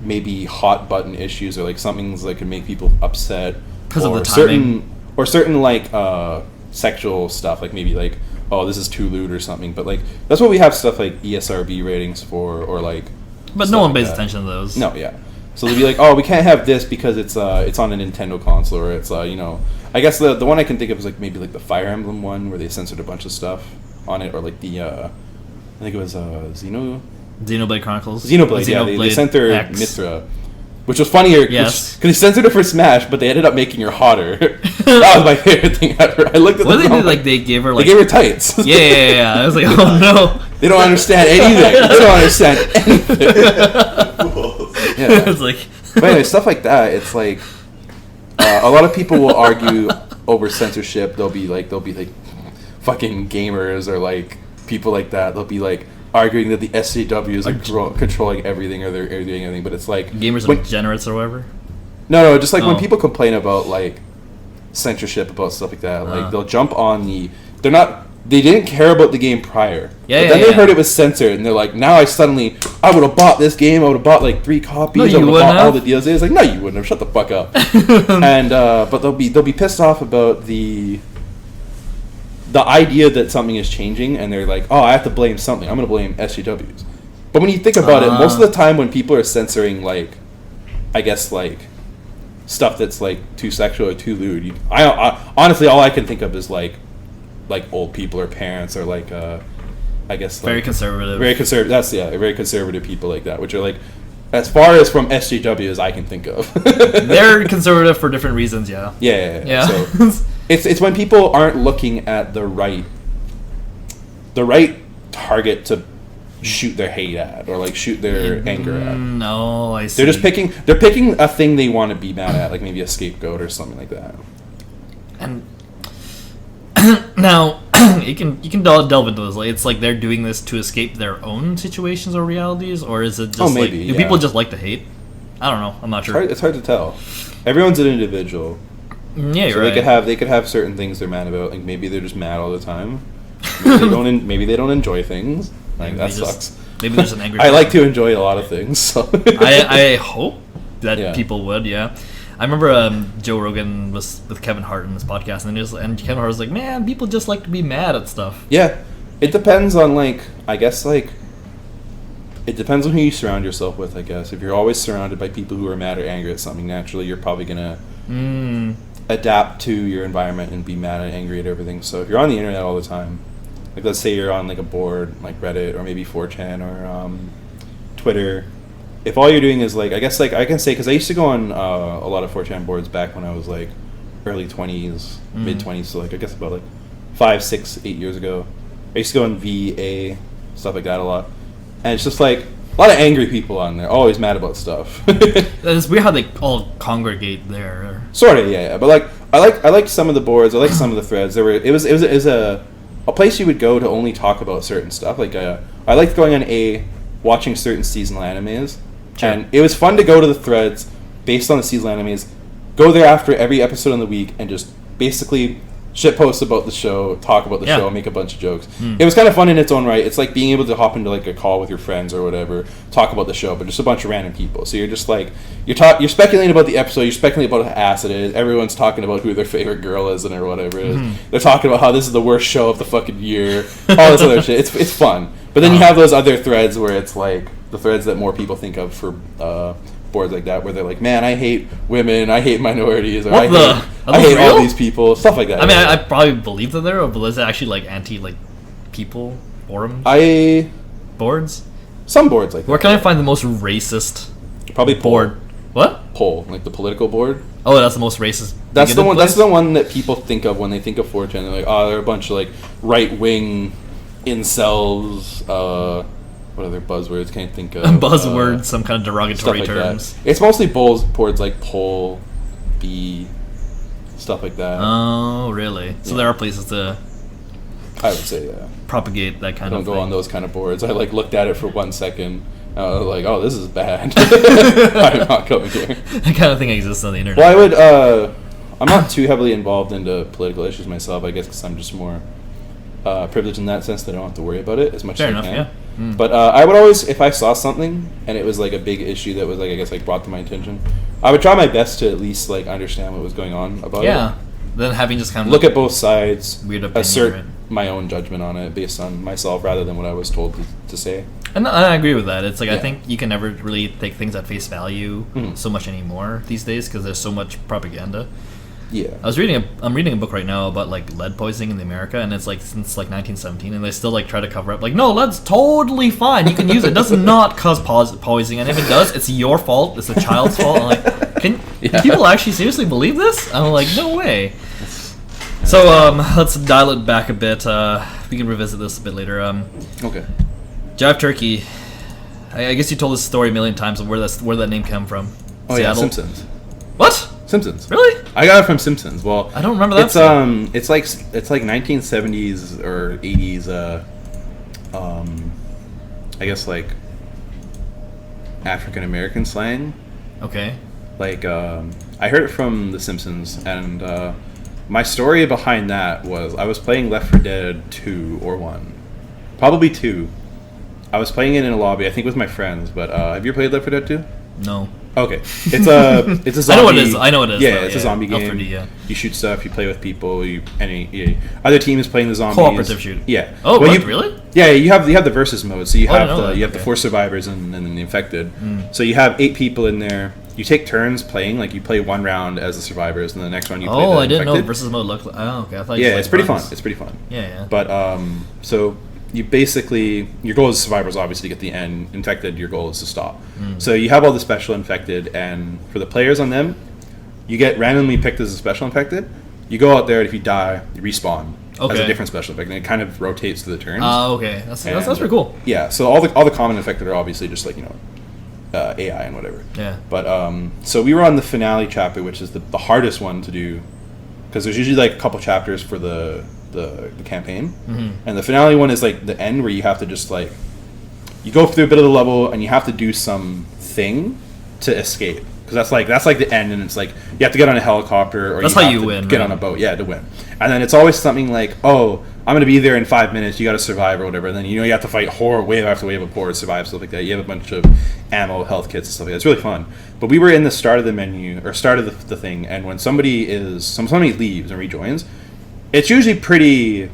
maybe hot button issues, or like something that could make people upset because of the timing, certain like sexual stuff, like maybe like, oh, this is too lewd or something. But like that's what we have stuff like ESRB ratings for, or like. But no one pays attention to those. No, yeah. So they'll be like, oh, we can't have this because it's on a Nintendo console, or it's you know. I guess the one I can think of is like maybe like the Fire Emblem one, where they censored a bunch of stuff on it, or like the I think it was Xenoblade Chronicles. Xenoblade, yeah. They censored X. Mithra, which was funnier. Yes. Because they censored it for Smash, but they ended up making her hotter. That was my favorite thing ever. I looked at what they did, like they gave her like... They gave her tights. Yeah. I was like, oh no. They don't understand anything. They don't understand anything. Yeah. It's like... But anyway, stuff like that, it's like... a lot of people will argue over censorship. They'll be like fucking gamers, or like people like that. They'll be like arguing that the SJWs are controlling everything, or they're doing anything, but it's like gamers are degenerates or whatever. No, just like when people complain about like censorship about stuff like that, like they'll jump on they didn't care about the game prior. But then they heard it was censored, and they're like, now I would have bought this game. I would have bought like 3 copies. No, I would have bought all the DLCs. It's like, no, you wouldn't have. Shut the fuck up. And but they'll be pissed off about the idea that something is changing, and they're like, oh, I have to blame something. I'm going to blame SJWs. But when you think about it, most of the time when people are censoring, like, I guess, like, stuff that's, like, too sexual or too lewd, I honestly, all I can think of is, like old people or parents, or, like, I guess, like... Very conservative. Very conservative. That's, very conservative people like that, which are, like, As far as from SJW as I can think of. They're conservative for different reasons, yeah. Yeah. So it's when people aren't looking at the right target to shoot their hate at or like shoot their anger at. No, I see. They're picking a thing they want to be mad at, like maybe a scapegoat or something like that. And now you can delve into this. Like, it's like they're doing this to escape their own situations or realities, or is it just maybe, do people just like to hate? I don't know. I'm not sure. It's hard to tell. Everyone's an individual. Yeah, you're so right. They could have certain things they're mad about. Like maybe they're just mad all the time. Maybe they don't enjoy things. Like that sucks. Maybe there's an angry. I like to enjoy a lot of things. So I hope that people would. Yeah. I remember Joe Rogan was with Kevin Hart in this podcast, and Kevin Hart was like, "Man, people just like to be mad at stuff." Yeah, it depends on I guess it depends on who you surround yourself with. I guess if you're always surrounded by people who are mad or angry at something, naturally you're probably gonna adapt to your environment and be mad and angry at everything. So if you're on the internet all the time, like let's say you're on like a board like Reddit or maybe 4chan or Twitter. If all you're doing is I guess I can say, because I used to go on a lot of 4chan boards back when I was like early 20s, mid 20s, so I guess about 5, 6, 8 years ago. I used to go on VA, stuff like that a lot. And it's just a lot of angry people on there, always mad about stuff. It's weird how they all congregate there. Sort of, yeah. But I liked some of the boards, I liked some of the threads. It was a place you would go to only talk about certain stuff. I liked going on watching certain seasonal animes. Sure. And it was fun to go to the threads based on the seasonal animes, go there after every episode in the week, and just basically shitpost about the show, talk about the show, make a bunch of jokes. It was kind of fun in its own right. It's like being able to hop into a call with your friends or whatever, talk about the show, but just a bunch of random people. So you're just you're speculating about the episode, you're speculating about how ass it is. Everyone's talking about who their favorite girl is or whatever it is. They're talking about how this is the worst show of the fucking year, all this other shit. It's fun. But then you have those other threads where it's the threads that more people think of for boards like that, where they're like, man, I hate women, I hate minorities, or I hate all these people, stuff like that. I mean, I probably believe that there, but is it actually anti people forums? Boards? Some boards like that. Where can I find the most racist? Probably board. What? Poll, the political board. Oh, that's the most racist. That's the one. Place? That's the one that people think of when they think of 4chan. They're like, oh, they're a bunch of right wing incels. What other buzzwords can I think of? Buzzwords, some kind of derogatory terms. It's mostly boards like Poll, B, stuff like that. Oh, really? So there are places to. I would say, yeah. Propagate that kind of thing. I don't go on those kind of boards. I looked at it for 1 second. I was like, oh, this is bad. I'm not going here. That kind of thing exists on the internet. Well, I'm not too heavily involved into political issues myself, I guess, because I'm just more privileged in that sense that I don't have to worry about it as much as I can. Yeah. But I would always, if I saw something and it was a big issue that was I guess brought to my attention, I would try my best to at least understand what was going on about it. Yeah. Then having just kind of look at both sides, weird opinion, assert my own judgment on it based on myself rather than what I was told to say. And I agree with that. It's I think you can never really take things at face value so much anymore these days because there's so much propaganda. Yeah. I'm reading a book right now about lead poisoning in America, and it's since 1917, and they still try to cover up no, lead's totally fine. You can use it. It does not cause poisoning, and if it does, it's your fault. It's the child's fault. I'm like, can people actually seriously believe this? I'm like, no way. So let's dial it back a bit. We can revisit this a bit later. Okay. Jive Turkey. I guess you told this story a million times of where that name came from. Oh, Seattle? Yeah, Simpsons. What? Simpsons. Really? I got it from Simpsons. Well, I don't remember that. It's like 1970s or 80s. I guess African American slang. Okay. I heard it from The Simpsons, and my story behind that was I was playing Left 4 Dead 2 or 1, probably 2. I was playing it in a lobby, I think with my friends. But have you ever played Left 4 Dead 2? No. Okay, it's a zombie. I know what it is. Yeah, it's a zombie game. L3D, yeah. You shoot stuff. You play with people. Other team is playing the zombies. Cooperative shooting. Yeah. Oh, really? Yeah, you have the versus mode. So you have the 4 survivors and then the infected. So you have 8 people in there. You take turns playing. You play 1 round as the survivors, and the next round you play the infected. I didn't know versus mode looked like. Oh, okay. I thought. Yeah, it's pretty fun. It's pretty fun. Yeah. But so you basically, your goal as a survivor is obviously to get the end infected. Your goal is to stop. So you have all the special infected, and for the players on them, you get randomly picked as a special infected. You go out there, and if you die, you respawn as a different special infected. And it kind of rotates through the turns. Oh, okay. That's pretty cool. Yeah. So all the common infected are obviously just like, you know, AI and whatever. Yeah. But so we were on the finale chapter, which is the hardest one to do, because there's usually like a couple chapters for the campaign, and the finale one is like the end where you have to just like, you go through a bit of the level and you have to do some thing to escape, because that's like the end, and it's like you have to get on a helicopter, or that's you how have you to win, get right? on a boat, to win. And then it's always something like, oh, I'm gonna be there in 5 minutes, you gotta survive or whatever. And then, you know, you have to fight wave after wave of horror to survive, stuff like that. You have a bunch of ammo, health kits and stuff like that. It's really fun. But we were in the start of the menu, or start of the thing, and when somebody leaves and rejoins, it's usually pretty,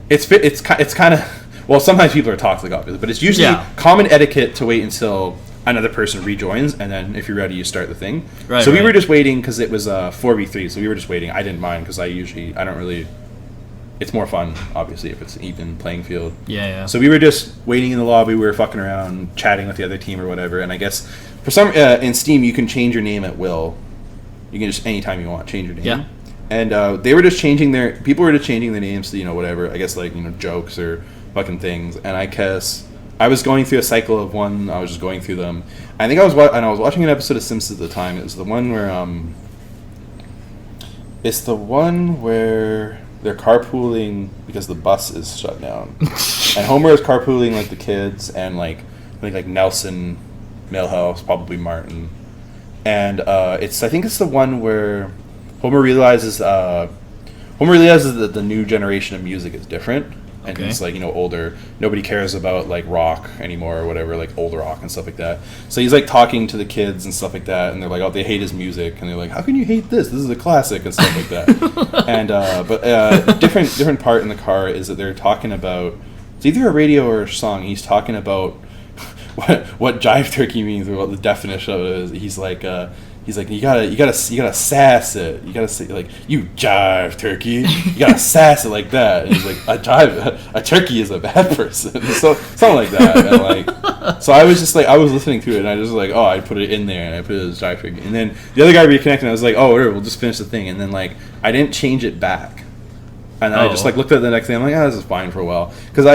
it's kind of, well, sometimes people are toxic, obviously, but it's usually common etiquette to wait until another person rejoins, and then if you're ready, you start the thing. Right. So we were just waiting because it was 4v3, so we were just waiting. I didn't mind because I don't really. It's more fun, obviously, if it's an even playing field. Yeah. So we were just waiting in the lobby. We were fucking around, chatting with the other team or whatever. And I guess for some in Steam, you can change your name at will. You can just anytime you want change your name. Yeah. And they were just changing people were just changing their names to, you know, whatever. I guess like, you know, jokes or fucking things. And I guess I was going through a cycle of one. I was just going through them. I think I was watching an episode of Simpsons at the time. It was the one where it's the one where they're carpooling because the bus is shut down, and Homer is carpooling like the kids and like Nelson, Milhouse, probably Martin, and I think it's the one where Homer realizes that the new generation of music is different. And he's like, you know, older. Nobody cares about like rock anymore or whatever, like old rock and stuff like that. So he's like talking to the kids and stuff like that, and they're like, oh, they hate his music, and they're like, how can you hate this? This is a classic and stuff like that. And but different part in the car is that they're talking about, it's either a radio or a song. He's talking about what Jive Turkey means, or what the definition of it is. He's like you gotta sass it. You gotta say like, you jive turkey. You gotta sass it like that. And he's like, a turkey is a bad person. So something like that. And like, so I was just like, I was listening to it, and I just like, oh, I put it in there, and I put it as jive turkey. And then the other guy reconnected, and I was like, oh, whatever, we'll just finish the thing. And then like, I didn't change it back. And then I just like looked at the next thing. I'm like, this is fine for a while, because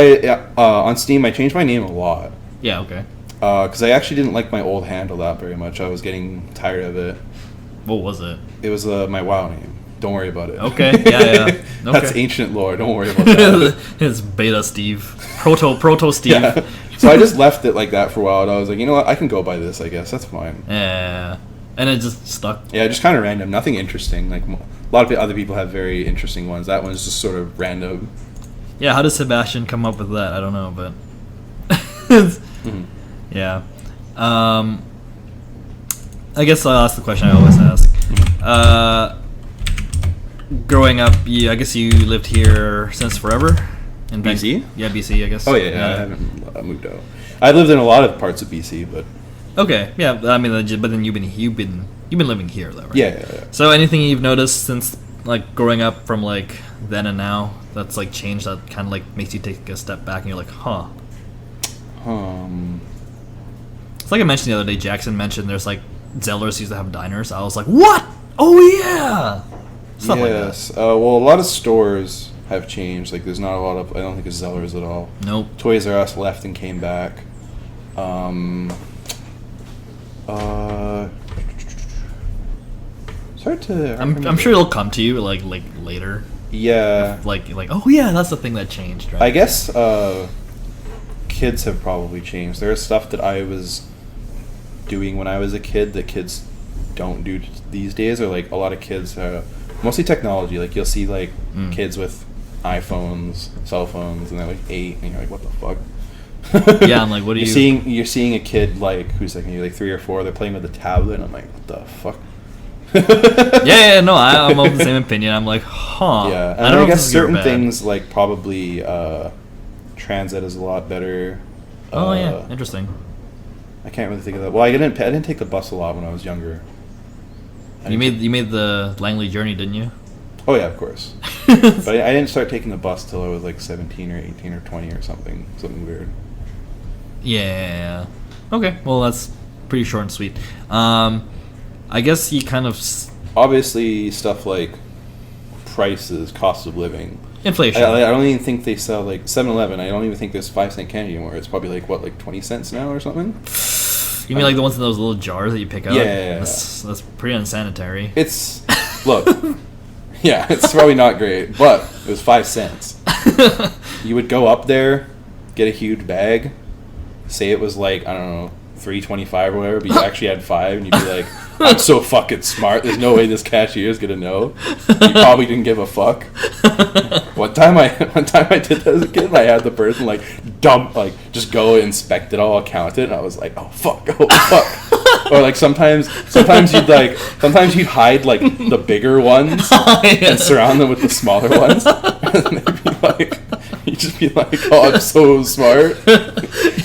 on Steam I changed my name a lot. Yeah. Okay. Because I actually didn't like my old handle that very much. I was getting tired of it. What was it? It was my WoW name. Don't worry about it. Okay, yeah. Okay. That's ancient lore. Don't worry about that. It's Beta Steve. Proto Steve. Yeah. So I just left it like that for a while, and I was like, you know what? I can go by this, I guess. That's fine. Yeah. And it just stuck. Yeah, just kind of random. Nothing interesting. Like, a lot of other people have very interesting ones. That one's just sort of random. Yeah, how does Sebastian come up with that? I don't know, but... mm-hmm. Yeah. I guess I'll ask the question I always ask. Growing up, I guess you lived here since forever? In BC? Yeah, BC, I guess. Oh, yeah. I haven't moved out. I lived in a lot of parts of BC, but... Okay, yeah. I mean, but then you've been living here, though, right? Yeah. So anything you've noticed since, like, growing up from, like, then and now that's, like, changed that kind of, like, makes you take a step back and you're like, huh. It's like I mentioned the other day, Jackson mentioned there's like Zellers used to have diners. I was like, what? Oh yeah! Stuff like that. Well, a lot of stores have changed. Like there's not a lot of, I don't think it's Zellers at all. Nope. Toys R Us left and came back. It's hard to... I'm sure it'll come to you like later. Yeah. Like oh yeah, that's the thing that changed, right? I guess kids have probably changed. There's stuff that I was doing when I was a kid that kids don't do these days, or like a lot of kids mostly technology, like you'll see like kids with iPhones, cell phones, and they're like 8 and you're like, what the fuck? Yeah, I'm like, what are you're seeing a kid like who's like maybe like 3 or 4, they're playing with a tablet, and I'm like, what the fuck? No, I'm of the same opinion. I'm like, huh. Yeah, and I guess certain things like probably transit is a lot better. Oh yeah, interesting. I can't really think of that. Well, I didn't take the bus a lot when I was younger. You made the Langley journey, didn't you? Oh yeah, of course. But I didn't start taking the bus till I was like 17 or 18 or 20 or something weird. Yeah. Okay, well that's pretty short and sweet. I guess you kind of obviously stuff like prices, cost of living, inflation. I don't even think they sell like 7-Eleven. I don't even think there's 5-cent candy anymore. It's probably like what, like 20 cents now or something. You mean like the ones in those little jars that you pick out? Yeah. That's pretty unsanitary. It's look, yeah, it's probably not great, but it was 5 cents. You would go up there, get a huge bag, say it was like, I don't know, $3.25 or whatever, but you actually had 5, and you'd be like, I'm so fucking smart. There's no way this cashier is gonna know. You probably didn't give a fuck. One time I did that as a kid. I had the person like just go inspect it all, count it, and I was like, oh fuck. Or like sometimes you'd hide like the bigger ones and surround them with the smaller ones. And they'd be like, you'd just be like, oh, I'm so smart.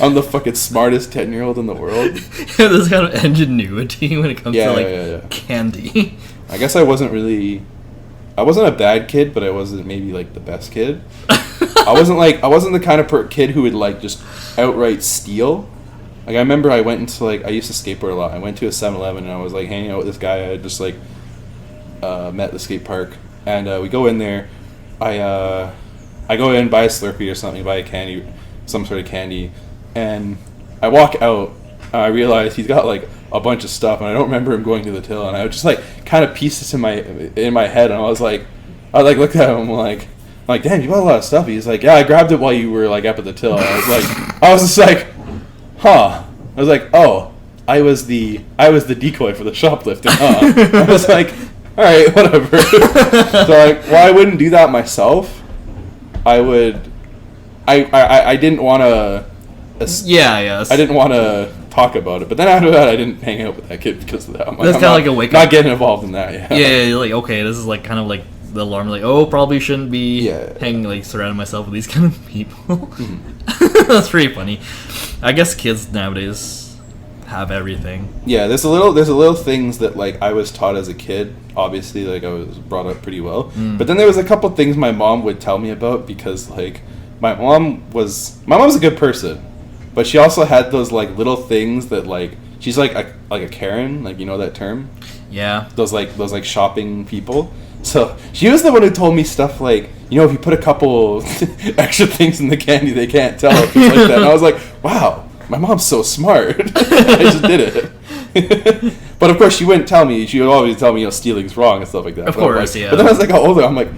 I'm the fucking smartest 10-year-old in the world. Yeah, this kind of ingenuity when it comes to candy. I guess I wasn't a bad kid, but I wasn't maybe like the best kid. I wasn't the kind of kid who would like just outright steal. Like I remember I went into I used to skateboard a lot. I went to a 7-Eleven and I was like hanging out with this guy I had just like met at the skate park, and we go in there. I go in, buy a Slurpee or something, buy a candy, some sort of candy, and I walk out. I realize he's got like a bunch of stuff, and I don't remember him going to the till. And I just like kind of pieced it in my head, and I looked at him like, damn, you bought a lot of stuff. He's like, yeah, I grabbed it while you were like up at the till. And I was just like, huh. I was like, oh, I was the decoy for the shoplifting, huh? I was like, all right, whatever. So like, well, I wouldn't do that myself. I didn't want to. Yeah. I didn't want to talk about it, but then after that, I didn't hang out with that kid because of that. That's kind of like a wake up. Not getting involved in that. Yeah. You're like, okay, this is like kind of like the alarm. Like, oh, probably shouldn't be surrounding myself with these kind of people. Mm-hmm. That's pretty funny. I guess kids nowadays have everything. Yeah, there's a little things that like I was taught as a kid. Obviously, like I was brought up pretty well. But then there was a couple things my mom would tell me about because like my mom was a good person, but she also had those like little things that like she's like a Karen, like you know that term? Yeah. Those shopping people. So she was the one who told me stuff like, you know, if you put a couple extra things in the candy, they can't tell. Things like that. And I was like, wow, my mom's so smart. I just did it. But of course, she wouldn't tell me. She would always tell me, you know, stealing's wrong and stuff like that. Of course, yeah. But then as I got older, I'm like,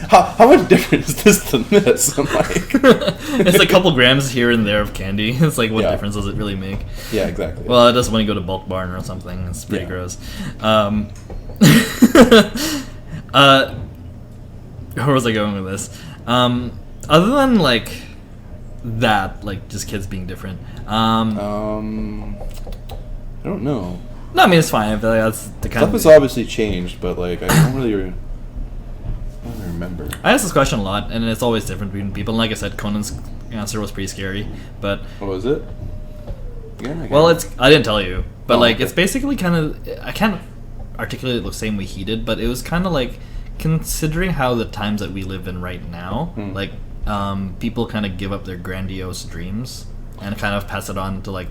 how much different is this than this? I'm like, it's a couple grams here and there of candy. It's like, what difference does it really make? Yeah, exactly. Well, it does when you go to Bulk Barn or something. It's pretty gross. Where was I going with this? Other than like that, like just kids being different. I don't know. No, I mean it's fine. I feel like that's the kind stuff has obviously changed, but like I don't really remember. I ask this question a lot, and it's always different between people. And like I said, Conan's answer was pretty scary. But what was it? I didn't tell you, but it's basically kind of, I can't articulate it the same way he did, but it was kind of like considering how the times that we live in right now, like people kind of give up their grandiose dreams and kind of pass it on to like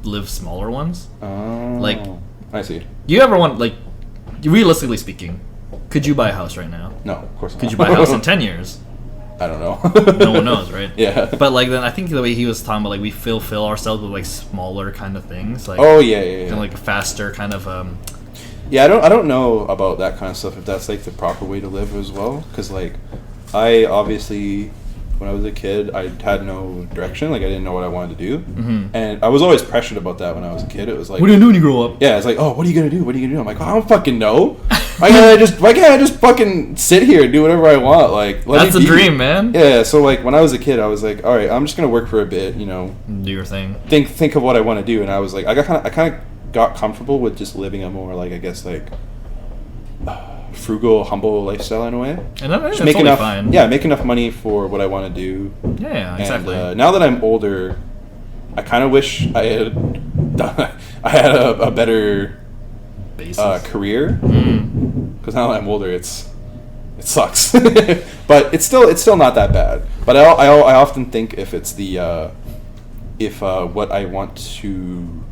live smaller ones. Oh, like I see. You ever want, like, realistically speaking, could you buy a house right now? No, of course not. Could you buy a house in 10 years? I don't know. No one knows, right? Yeah. But like then I think the way he was talking about, like, we fulfill ourselves with like smaller kind of things, like and like faster kind of yeah, I don't know about that kind of stuff, if that's like the proper way to live as well, because like I obviously, when I was a kid, I had no direction. Like I didn't know what I wanted to do, and I was always pressured about that when I was a kid. It was like, what are you gonna do when you grow up? Yeah, it's like, oh, what are you gonna do? What are you gonna do? I'm like, oh, I don't fucking know. Why can't I just fucking sit here and do whatever I want? Like, that's a dream, man. Yeah. So like when I was a kid, I was like, all right, I'm just gonna work for a bit, you know, do your thing. Think of what I want to do, and I was like, I kind of got comfortable with just living a more like, I guess, like frugal, humble lifestyle in a way. And that's make enough, fine. Yeah, make enough money for what I want to do. Yeah, exactly. And, now that I'm older, I kind of wish I had a better career. Because because now that I'm older, it sucks. But it's still not that bad. But I often think if it's the what I want to,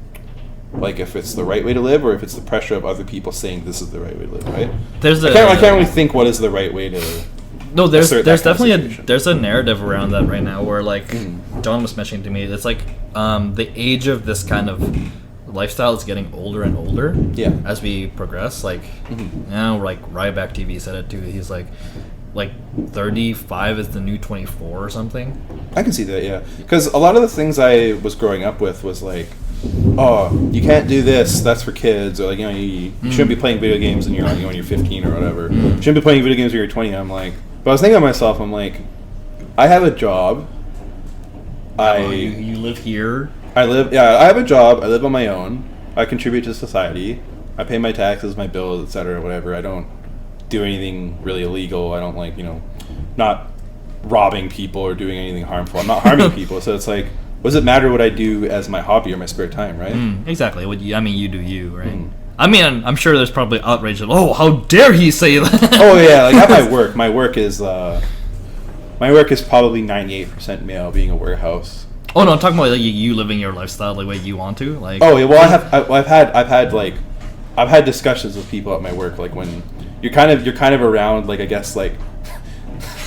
like, if it's the right way to live, or if it's the pressure of other people saying this is the right way to live, right? I can't really think what is the right way to. No, there's definitely there's a narrative around that right now where, like, John was mentioning to me, it's like the age of this kind of lifestyle is getting older and older. Yeah. As we progress, like, now, like, Ryback TV said it too. He's like 35 is the new 24 or something. I can see that, yeah. Because a lot of the things I was growing up with was like, oh, you can't do this, that's for kids, or like, you shouldn't be playing video games when you're 15 or whatever. You shouldn't be playing video games when you're 20. I'm like, but I was thinking of myself, I'm like, I have a job. You live here? I have a job, I live on my own, I contribute to society, I pay my taxes, my bills, etc., whatever. I don't do anything really illegal. I don't, like, not robbing people or doing anything harmful. I'm not harming people, so it's like, what does it matter what I do as my hobby or my spare time, right? Exactly. You do you, right? I mean, I'm sure there's probably outrage of, oh, how dare he say that? Oh yeah, like at my work is probably 98% male, being a warehouse. Oh no, I'm talking about like you living your lifestyle the way you want to, like. Oh yeah, well I've had discussions with people at my work, like when you're kind of around, like, I guess, like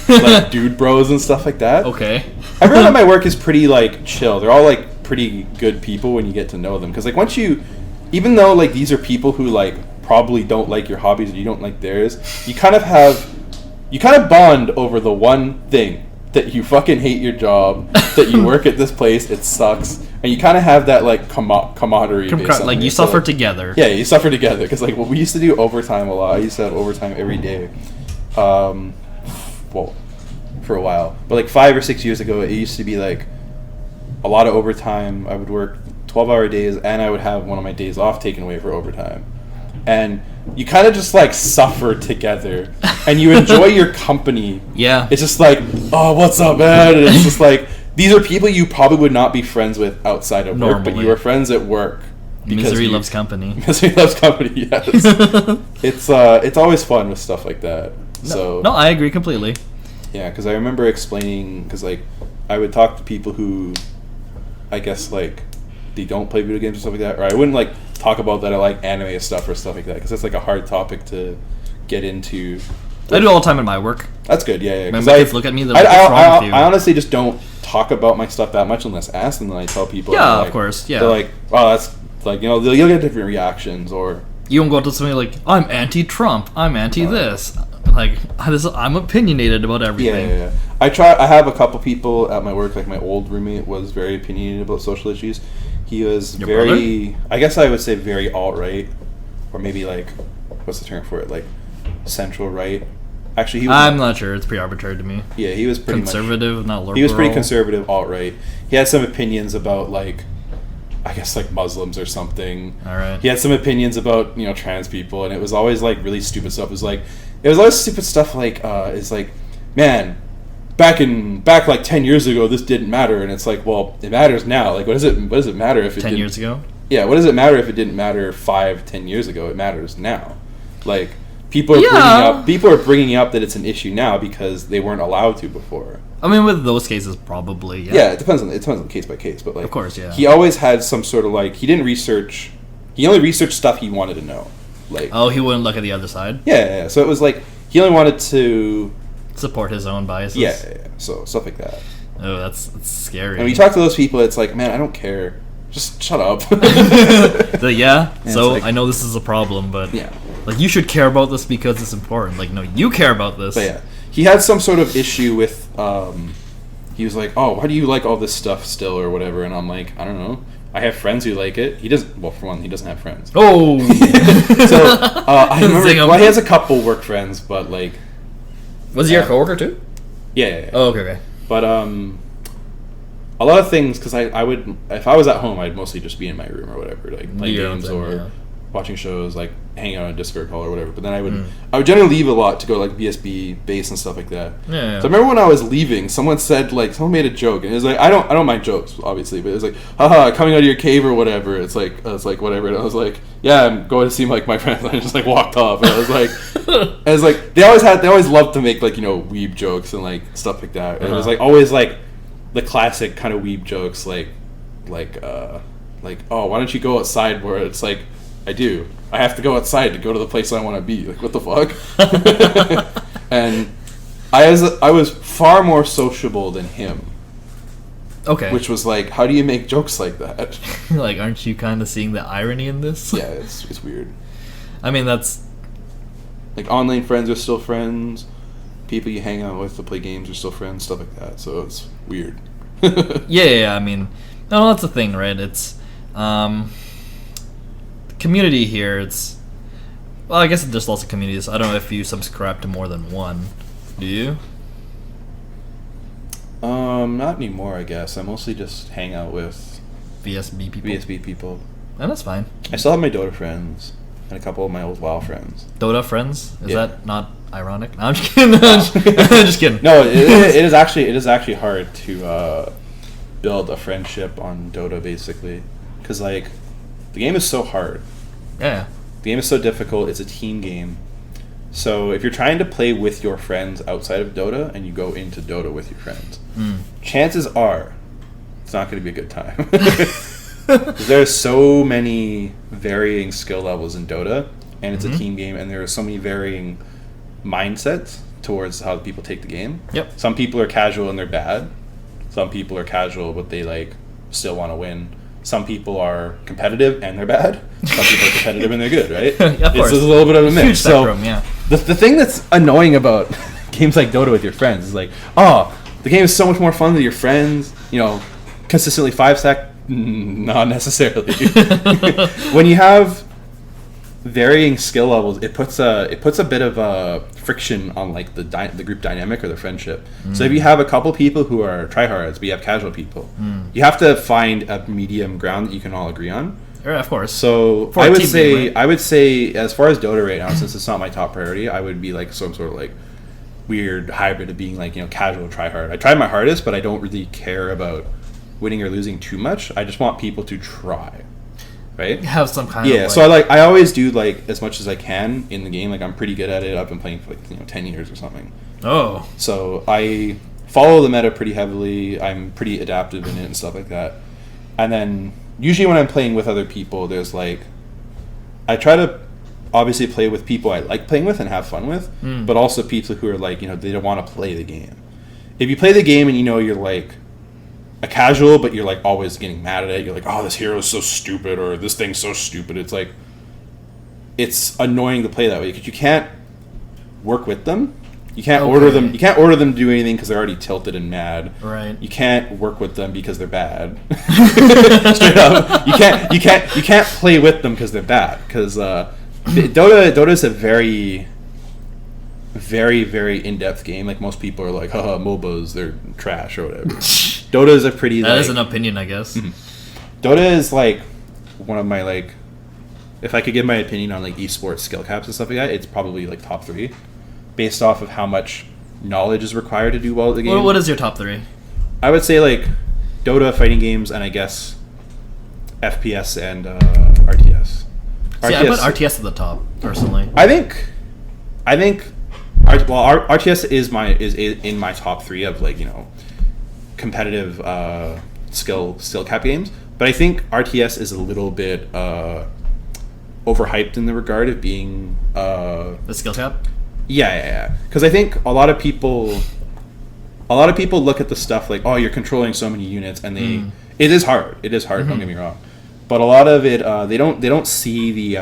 like dude bros and stuff like that. Okay. Everyone at my work is pretty, like, chill. They're all, like, pretty good people when you get to know them, because, like, once you, even though, like, these are people who, like, probably don't like your hobbies or you don't like theirs, you kind of bond over the one thing, that you fucking hate your job, that you work at this place, it sucks, and you kind of have that, like, camaraderie. Like, you suffer together. Yeah, you suffer together, because, like, we used to do overtime a lot. I used to have overtime every day. Well, for a while, but like 5 or 6 years ago, it used to be like a lot of overtime. I would work 12-hour days, and I would have one of my days off taken away for overtime, and you kind of just, like, suffer together, and you enjoy your company. Yeah, it's just like, oh, what's up, man? And it's just like, these are people you probably would not be friends with outside of work, but you are friends at work. Misery loves company. Misery loves company. Yes. It's always fun with stuff like that. No, I agree completely. Yeah, because I remember explaining, because, like, I would talk to people who, I guess, like, they don't play video games or stuff like that, or I wouldn't, like, talk about that I like anime stuff or stuff like that, because that's, like, a hard topic to get into. I do all the time in my work. That's good, yeah. When my kids look at me, they're like, what's wrong with you? I honestly just don't talk about my stuff that much unless asked, and then I tell people. Yeah, like, of course, yeah. They're like, oh, that's, like, you'll get different reactions, or... You won't go up to somebody like, I'm anti-Trump, I'm anti-this. Like, I'm opinionated about everything. Yeah. I have a couple people at my work, like my old roommate was very opinionated about social issues. He was Your very, brother? I guess I would say very alt-right, or maybe, like, what's the term for it? Like, central-right. Actually, he was... I'm not sure. It's pretty arbitrary to me. Yeah, he was pretty conservative, not liberal. He was pretty conservative, alt-right. He had some opinions about, like, I guess, like, Muslims or something. All right. He had some opinions about, trans people, and it was always, like, really stupid stuff. It was always stupid stuff like, it's like, man, back like 10 years ago, this didn't matter, and it's like, well, it matters now. Like, what does it matter if it 10 years ago? Yeah, what does it matter if it didn't matter 5-10 years ago? It matters now. Like, people are bringing up that it's an issue now because they weren't allowed to before. I mean, with those cases, probably. Yeah, it depends on case by case, but, like, of course, yeah. He always had some sort of, like, he only researched stuff he wanted to know. Like, oh, he wouldn't look at the other side? Yeah. So it was like, he only wanted to support his own biases. Yeah. So stuff like that. Oh, that's scary. And when you talk to those people, it's like, man, I don't care. Just shut up. So I know this is a problem, but yeah, like, you should care about this because it's important. Like, no, you care about this. But yeah, he had some sort of issue with. He was like, oh, why do you like all this stuff still or whatever? And I'm like, I don't know. I have friends who like it. He doesn't. Well, for one, he doesn't have friends. Oh. So I remember. Well, he has a couple work friends, but, like. Was he your coworker too? Yeah. Oh, okay. But a lot of things, because I would, if I was at home, I'd mostly just be in my room or whatever, like play games or watching shows, like hanging out on a Discord call or whatever. But then I would generally leave a lot to go like BSB base and stuff like that. Yeah. So I remember when I was leaving, someone made a joke, and it was like, I don't mind jokes obviously, but it was like, haha, coming out of your cave or whatever. It's like, I was like, whatever, and I was like, yeah, I'm going to see like my friends. And I just like walked off, and I was like, they always loved to make like, you know, weeb jokes and like stuff like that. And it was like always like the classic kind of weeb jokes, like oh, why don't you go outside? Where it's like, I have to go outside to go to the place I want to be. Like, what the fuck? And I was far more sociable than him. Okay. Which was like, how do you make jokes like that? Like, aren't you kind of seeing the irony in this? Yeah, it's weird. I mean, that's... Like, online friends are still friends. People you hang out with to play games are still friends, stuff like that. So it's weird. Yeah, I mean... No, that's the thing, right? It's... community here, it's... Well, I guess there's lots of communities. I don't know if you subscribe to more than one. Do you? Not anymore, I guess. I mostly just hang out with... VSB people. And that's fine. I still have my Dota friends. And a couple of my old WoW friends. Dota friends? Is that not ironic? No, I'm just kidding. I'm just kidding. No, it is actually hard to build a friendship on Dota, basically. Because, like, the game is so hard. Yeah. The game is so difficult. It's a team game. So if you're trying to play with your friends outside of Dota and you go into Dota with your friends, chances are it's not going to be a good time. There are so many varying skill levels in Dota, and it's a team game, and there are so many varying mindsets towards how people take the game. Yep. Some people are casual and they're bad. Some people are casual but they like still want to win. Some people are competitive and they're bad. Some people are competitive and they're good, right? Yeah, of course. It's a little bit of a mix. Huge spectrum, yeah. The thing that's annoying about games like Dota with your friends is like, oh, the game is so much more fun with your friends. You know, consistently 5-stack. Not necessarily. When you have varying skill levels, it puts a bit of a friction on like the group dynamic or the friendship. So if you have a couple people who are tryhards, but you have casual people, you have to find a medium ground that you can all agree on. Yeah, of course. So I would say as far as Dota right now, since it's not my top priority, I would be like some sort of like weird hybrid of being like, you know, casual tryhard. I try my hardest, but I don't really care about winning or losing too much. I just want people to try. Right? Have some kind of so I always do like as much as I can in the game. Like I'm pretty good at it. I've been playing for like 10 years or something. Oh. So I follow the meta pretty heavily. I'm pretty adaptive in it and stuff like that. And then usually when I'm playing with other people, there's like I try to obviously play with people I like playing with and have fun with, but also people who are like, you know, they don't want to play the game. If you play the game and you know you're like a casual, but you're like always getting mad at it. You're like, oh, this hero is so stupid, or this thing's so stupid. It's like, it's annoying to play that way because you can't work with them. You can't order them. You can't order them to do anything because they're already tilted and mad. Right. You can't work with them because they're bad. Straight up, you can't play with them because they're bad. Because Dota is a very, very, very in-depth game. Like most people are like, haha, MOBAs, they're trash or whatever. Dota is a pretty... That is an opinion, I guess. Dota is like one of my like... If I could give my opinion on like esports skill caps and stuff like that, it's probably like top 3. Based off of how much knowledge is required to do well at the game. What is your top 3? I would say like Dota, fighting games, and I guess FPS and RTS. See, I put RTS at the top, personally. I think RTS is in my top 3 of like, you know, competitive skill cap games, but I think RTS is a little bit overhyped in the regard of being the skill cap. Yeah. Because I think a lot of people look at the stuff like, oh, you're controlling so many units, and it is hard. It is hard. Don't get me wrong, but a lot of it they don't see the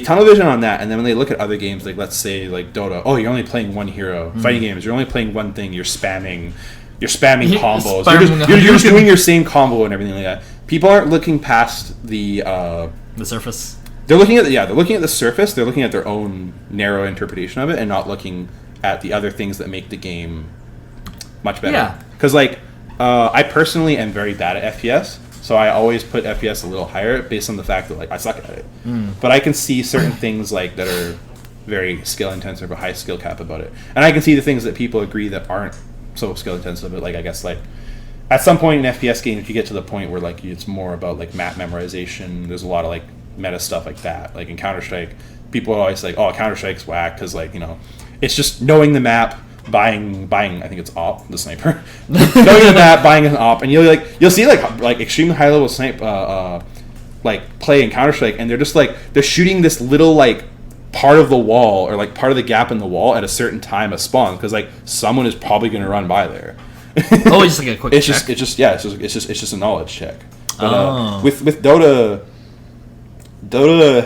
tunnel vision on that, and then when they look at other games, like let's say like Dota, oh, you're only playing one hero. Fighting games, you're only playing one thing. You're spamming combos. You're just doing your same combo and everything like that. People aren't looking past the surface. They're looking at the surface. They're looking at their own narrow interpretation of it, and not looking at the other things that make the game much better. Yeah. Because like I personally am very bad at FPS. So I always put FPS a little higher based on the fact that like I suck at it. But I can see certain things like that are very skill intensive or high skill cap about it, and I can see the things that people agree that aren't so skill intensive. But like I guess like at some point in FPS games, you get to the point where like it's more about like map memorization. There's a lot of like meta stuff like that. Like in Counter-Strike, people are always like, "Oh, Counter-Strike's whack," because like it's just knowing the map. Buying. I think it's op the sniper. Knowing the map, buying an op, and you'll see like extremely high level snipe like play in Counter-Strike, and they're just like they're shooting this little like part of the wall or like part of the gap in the wall at a certain time of spawn because like someone is probably going to run by there. Oh, it's just like a quick. It's just a knowledge check. But, with Dota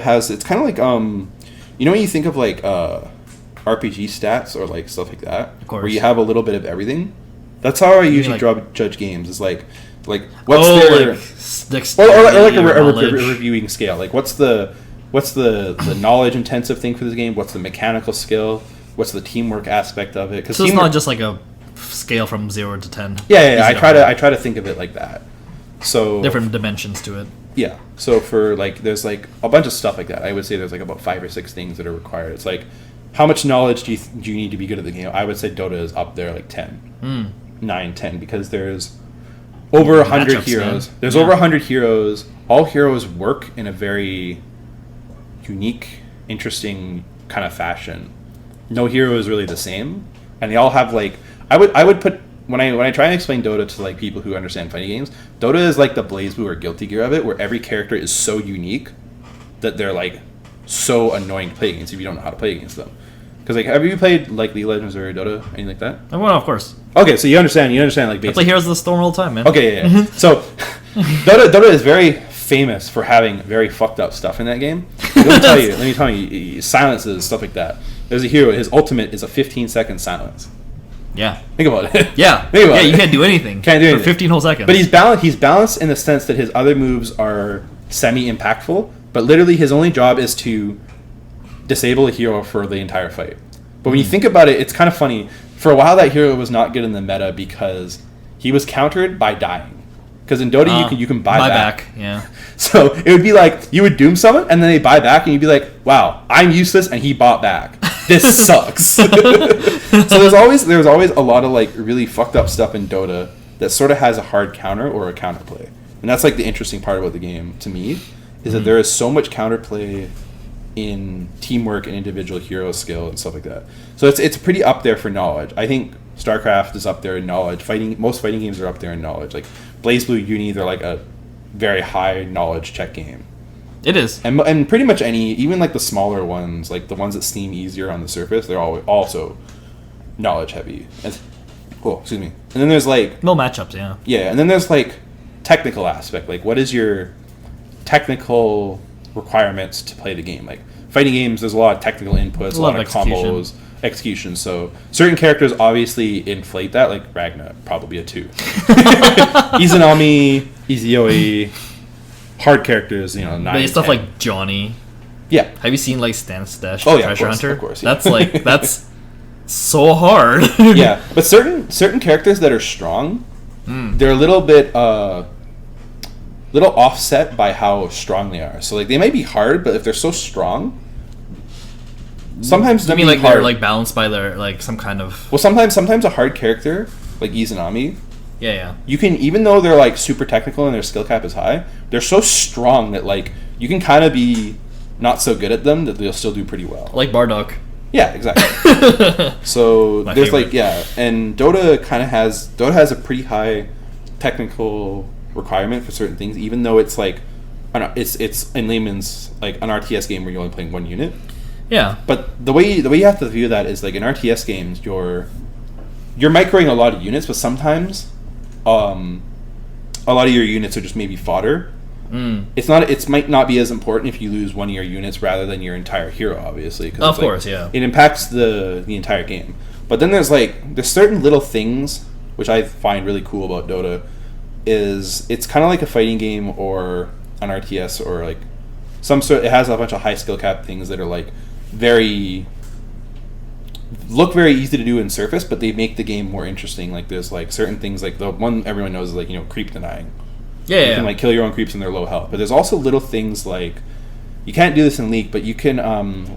has it's kind of like when you think of like RPG stats or like stuff like that, of course, where you have a little bit of everything. That's how I usually judge games. Is like what's their like a reviewing scale. Like what's the knowledge intensive thing for this game? What's the mechanical skill? What's the teamwork aspect of it? Because so it's not just like a scale from 0 to 10. Yeah. I try to think of it like that. So different dimensions to it. Yeah. So for like there's like a bunch of stuff like that. I would say there's like about 5 or 6 things that are required. It's like how much knowledge do you need to be good at the game? I would say Dota is up there like 10. 9, 10 because there's over 100 heroes. Man. There's over 100 heroes. All heroes work in a very unique, interesting kind of fashion. No hero is really the same, and they all have like I would put when I try and explain Dota to like people who understand fighting games, Dota is like the BlazBlue or Guilty Gear of it, where every character is so unique that they're like so annoying to play against if you don't know how to play against them. Because like, have you played like League of Legends or Dota, anything like that? Oh, well, of course. Okay, so you understand like basic. I play Heroes of the Storm all the time, man. Okay, yeah. So Dota is very famous for having very fucked up stuff in that game. Let me tell you, silences, stuff like that. There's a hero. His ultimate is a 15-second silence. Yeah. Think about it. Yeah. Think about it. You can't do anything. Can't do anything for 15 whole seconds. But he's balanced in the sense that his other moves are semi-impactful. But literally, his only job is to disable a hero for the entire fight. But when you think about it, it's kind of funny. For a while, that hero was not good in the meta because he was countered by dying. Because in Dota, you can buy back. Yeah. So it would be like you would doom someone, and then they buy back, and you'd be like, "Wow, I'm useless," and he bought back. This sucks. So there's always a lot of like really fucked up stuff in Dota that sort of has a hard counter or a counterplay, and that's like the interesting part about the game to me is that there is so much counterplay in teamwork and individual hero skill and stuff like that. So it's pretty up there for knowledge. I think StarCraft is up there in knowledge. Most fighting games are up there in knowledge. Like BlazBlue, Uni, they're like a very high knowledge check game. It is. And pretty much even like the smaller ones, like the ones that seem easier on the surface, they're also knowledge heavy. Excuse me. And then there's like no matchups, yeah. Yeah, and then there's like technical aspect. Like what is your technical requirements to play the game? Like fighting games, there's a lot of technical inputs, a lot of combos, execution. So certain characters obviously inflate that, like Ragnar, probably a 2. Izanami, Izuyoi, hard characters, 9. But stuff 10. like Johnny. Yeah. Have you seen like Stan Stash, Treasure Hunter? Of course. Yeah. That's so hard. Yeah, but certain characters that are strong, they're a little bit little offset by how strong they are. So like they might be hard, but if they're so strong, sometimes you mean like hard. They're like balanced by their like some kind of. Well, sometimes a hard character like Izanami. Yeah. You can, even though they're like super technical and their skill cap is high, they're so strong that like you can kind of be not so good at them that they'll still do pretty well. Like Bardock. Yeah, exactly. So there's favorite. And Dota has a pretty high technical requirement for certain things, even though it's like it's in layman's like an RTS game where you're only playing one unit. Yeah. But the way you have to view that is like in RTS games you're microing a lot of units, but sometimes a lot of your units are just maybe fodder. It might not be as important if you lose one of your units rather than your entire hero, obviously. Of course, yeah. It impacts the entire game. But then there's certain little things which I find really cool about Dota. Is it's kind of like a fighting game or an RTS or like some sort. It has a bunch of high skill cap things that are like look very easy to do in surface, but they make the game more interesting. Like there's like certain things like the one everyone knows is like creep denying. Yeah, you can like kill your own creeps and they're low health. But there's also little things like you can't do this in League, but you can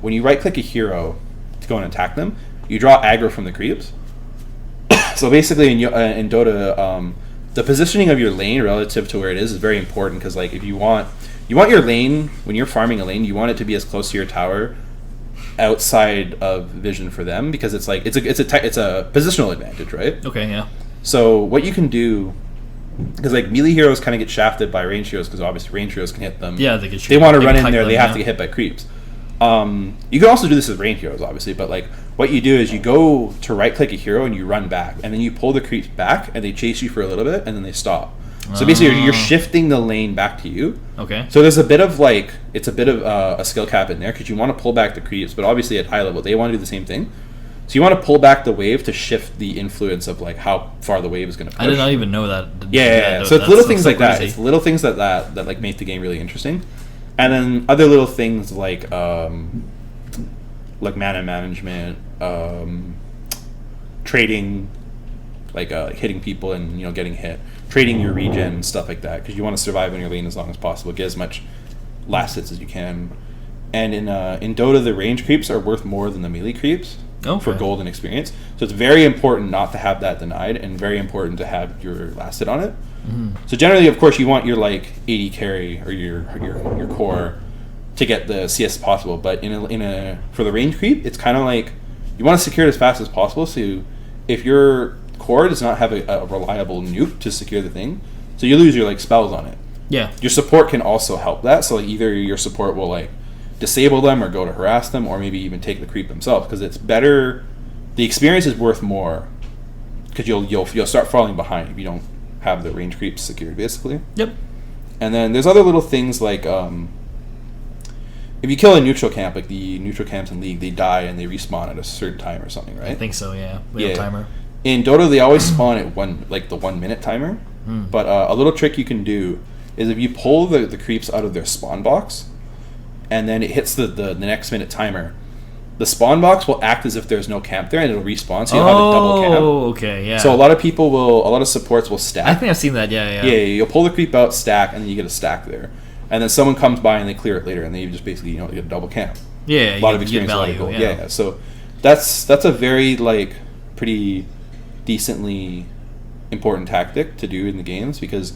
when you right click a hero to go and attack them, you draw aggro from the creeps. So basically in Dota, the positioning of your lane relative to where it is very important, because like if you want your lane, when you're farming a lane, you want it to be as close to your tower outside of vision for them, because it's like it's a positional advantage, right? Okay, yeah. So what you can do, because like melee heroes kind of get shafted by range heroes, because obviously range heroes can hit them. Yeah, they can shoot. They want to run in there. They have to get hit by creeps. You can also do this with range heroes, obviously, but like what you do is you go to right click a hero and you run back, and then you pull the creeps back, and they chase you for a little bit, and then they stop. So basically, you're shifting the lane back to you. Okay. So there's a bit of like it's a bit of a skill cap in there, because you want to pull back the creeps, but obviously at high level they want to do the same thing. So you want to pull back the wave to shift the influence of like how far the wave is going to push. I did not even know that. Yeah. So it's little things like that. It's little things that like make the game really interesting, and then other little things like mana management, trading, like hitting people and getting hit, trading your regen, stuff like that, because you want to survive in your lane as long as possible, get as much last hits as you can. And in Dota, the range creeps are worth more than the melee creeps. Okay. For gold and experience. So it's very important not to have that denied, and very important to have your last hit on it. Mm-hmm. So generally, of course, you want your like 80 carry or your core to get the CS possible. But for the range creep, it's kind of like you want to secure it as fast as possible. So if your core does not have a reliable nuke to secure the thing, so you lose your like spells on it. Yeah. Your support can also help that. So like either your support will like disable them or go to harass them, or maybe even take the creep themselves, because it's better. The experience is worth more, because you'll start falling behind if you don't have the range creeps secured, basically. Yep. And then there's other little things like if you kill a neutral camp, like the neutral camps in League, they die and they respawn at a certain time or something, right? I think so. Yeah. We have a timer. In Dota, they always spawn at the 1 minute timer. But a little trick you can do is if you pull the creeps out of their spawn box, and then it hits the next minute timer, the spawn box will act as if there's no camp there, and it'll respawn, so you'll have a double camp. Oh, okay, yeah. So a lot of supports will stack. I think I've seen that, yeah. Yeah, you'll pull the creep out, stack, and then you get a stack there. And then someone comes by and they clear it later, and they just basically, get a double camp. Yeah, a lot of experience, value, a lot of gold. Yeah. So that's a very, like, pretty decently important tactic to do in the games, because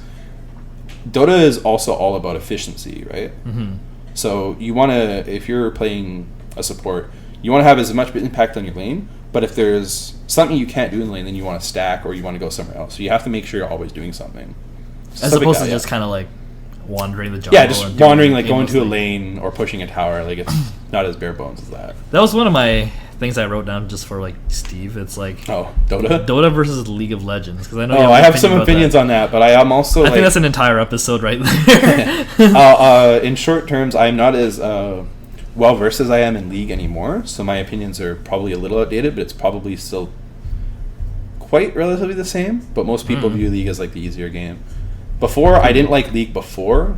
Dota is also all about efficiency, right? Mm-hmm. So you want to, if you're playing a support, you want to have as much impact on your lane, but if there's something you can't do in the lane, then you want to stack or you want to go somewhere else. So you have to make sure you're always doing something. As opposed to just kind of like wandering the jungle. Yeah, just wandering, like going to a lane or pushing a tower. Like, it's not as bare bones as that. That was one of my things I wrote down just for like Steve. It's like Dota versus League of Legends, because I know. I have some opinions on that, but I am also. I think that's an entire episode right there. In short terms, I'm not as well versed as I am in League anymore, so my opinions are probably a little outdated, but it's probably still quite relatively the same. But most people view League as like the easier game. Before, I didn't like League before,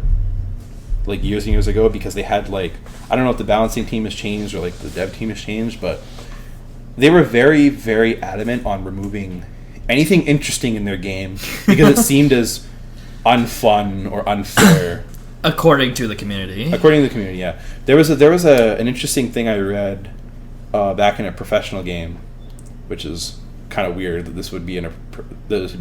like years and years ago, because they had like, I don't know if the balancing team has changed or like the dev team has changed, but they were very, very adamant on removing anything interesting in their game because it seemed as unfun or unfair. According to the community. Yeah. There was an interesting thing I read back in a professional game, which is kind of weird that this would be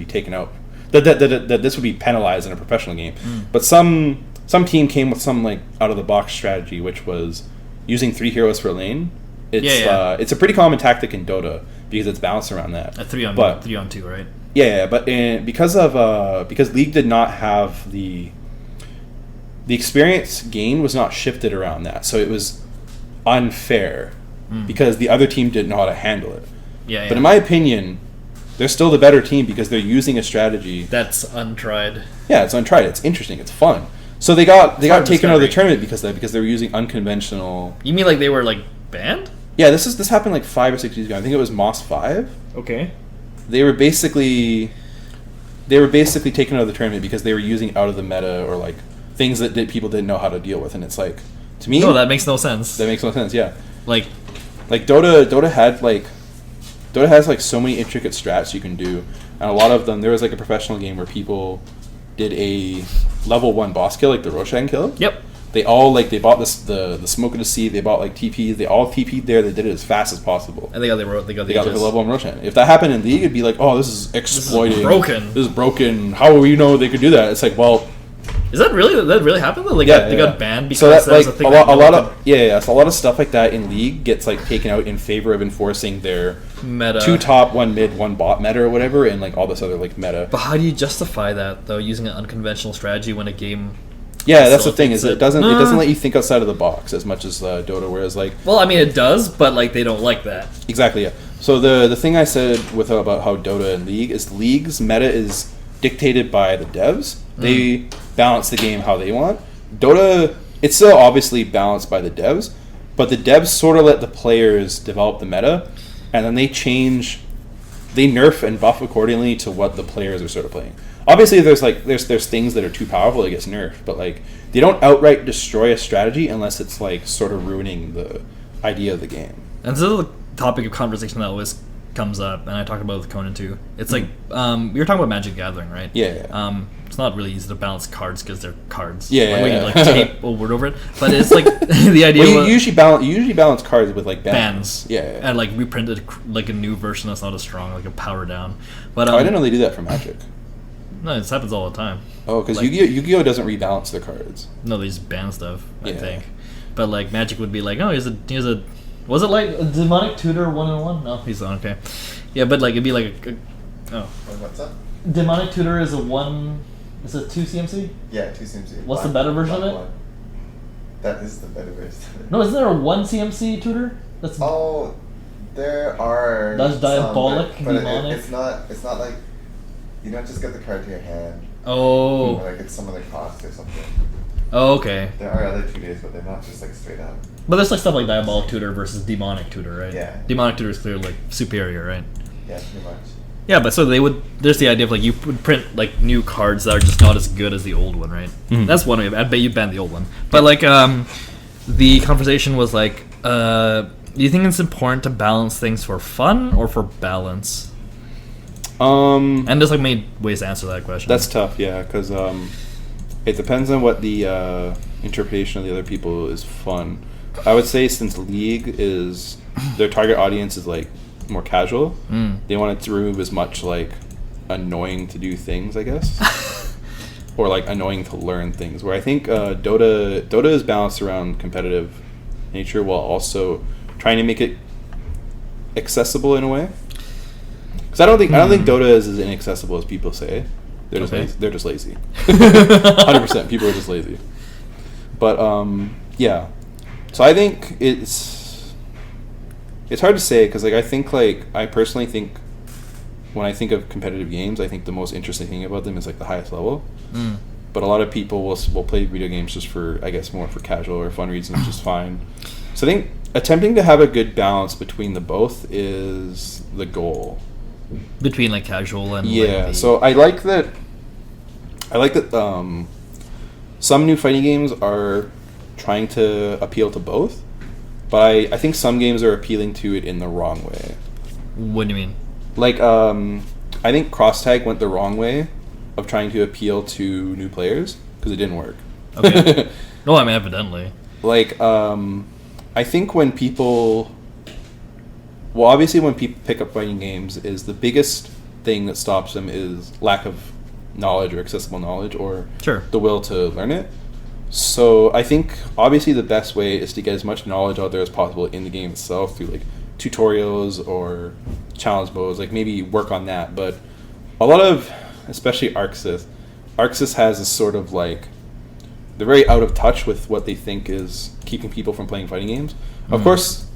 taken out. That this would be penalized in a professional game. But some team came with some like out of the box strategy, which was using 3 heroes per lane. It's a pretty common tactic in Dota because it's balanced around that. A 3 on 2, right? Yeah, but because League did not have the experience gain was not shifted around that, so it was unfair because the other team didn't know how to handle it. Yeah. But in my opinion, they're still the better team because they're using a strategy that's untried. Yeah, it's untried. It's interesting. It's fun. So they got taken out of the tournament because they were using unconventional. You mean like they were like banned? Yeah, this happened like 5 or 6 years ago. I think it was Moss 5. Okay. They were basically taken out of the tournament because they were using out of the meta or like things that people didn't know how to deal with, and it's like, to me, no, that makes no sense. That makes no sense. Yeah. Like Dota has like so many intricate strats you can do, and a lot of them. There was like a professional game where people did a level 1 boss kill, like the Roshan kill. Yep. They all they bought the Smoke of the Sea. They bought TPs. They all TP'd there. They did it as fast as possible. And they got the level 1 Roshan. If that happened in League, it'd be like, oh, this is exploited. This is broken. How will you know they could do that? It's like, well. Is that really happened though? They got banned because so that, there's a thing. So a lot of stuff like that in League gets taken out in favor of enforcing their meta 2 top, 1 mid, 1 bot meta or whatever, and all this other meta. But how do you justify that though? Using an unconventional strategy when a game. Yeah, that's the thing. Is it doesn't let you think outside of the box as much as Dota. Whereas well, I mean it does, but they don't like that. Exactly. Yeah. So the thing I said about how Dota and League is League's meta is dictated by the devs. They balance the game how they want. Dota, it's still obviously balanced by the devs, but the devs sort of let the players develop the meta, and then they nerf and buff accordingly to what the players are sort of playing. Obviously, there's things that are too powerful that gets nerfed, but they don't outright destroy a strategy unless it's sort of ruining the idea of the game. And this is a topic of conversation that always comes up, and I talked about it with Conan too. It's we were talking about Magic Gathering, right? Yeah. It's not really easy to balance cards because they're cards. Yeah. You tape a word over it, but it's the idea. Well, you usually balance cards with bans. Yeah. And reprinted a new version that's not as strong, a power down. But I didn't know they do that for Magic. No, this happens all the time. Oh, because Yu-Gi-Oh doesn't rebalance their cards. No, they just ban stuff. I think, but Magic would be here's a. Was it a demonic tutor 1-on-1? No, he's not okay. Yeah, but it'd be What's up? Demonic tutor is a 1. Is it 2 CMC? Yeah, 2 CMC. What's the better version of it? One. That is the better version. No, isn't there a 1 CMC tutor? There are. That's diabolic, but demonic. It's not you don't just get the card to your hand. Oh. Or it's some of the cost or something. Oh, okay. There are other tutors, but they're not just straight up. But there's stuff like Diabolic Tutor versus Demonic Tutor, right? Yeah. Demonic Tutor is clearly superior, right? Yeah, pretty much. Yeah, but so there's the idea of you would print new cards that are just not as good as the old one, right? Mm-hmm. That's one way. I bet you banned the old one. But the conversation was do you think it's important to balance things for fun or for balance? And there's many ways to answer that question. That's tough, yeah, because it depends on what the interpretation of the other people is fun. I would say since League is their target audience is more casual, they want it to remove as much annoying to do things, I guess, or annoying to learn things. Where I think Dota is balanced around competitive nature while also trying to make it accessible in a way. Because I don't think Dota is as inaccessible as people say. They're just lazy. They're just lazy. 100%. People are just lazy. But yeah. So I think it's hard to say because I think I personally think when I think of competitive games, I think the most interesting thing about them is the highest level. But a lot of people will play video games just for, I guess, more for casual or fun reasons, which is fine. So I think attempting to have a good balance between the both is the goal. Between casual and so I like that some new fighting games are trying to appeal to both, but I think some games are appealing to it in the wrong way. What do you mean? I think Cross Tag went the wrong way of trying to appeal to new players because it didn't work. Okay. No, I mean evidently. I think when people pick up fighting games, is the biggest thing that stops them is lack of knowledge or accessible knowledge or the will to learn it. So I think obviously the best way is to get as much knowledge out there as possible in the game itself through tutorials or challenge modes, maybe work on that. But a lot of, especially Arxis has this sort of they're very out of touch with what they think is keeping people from playing fighting games. Of course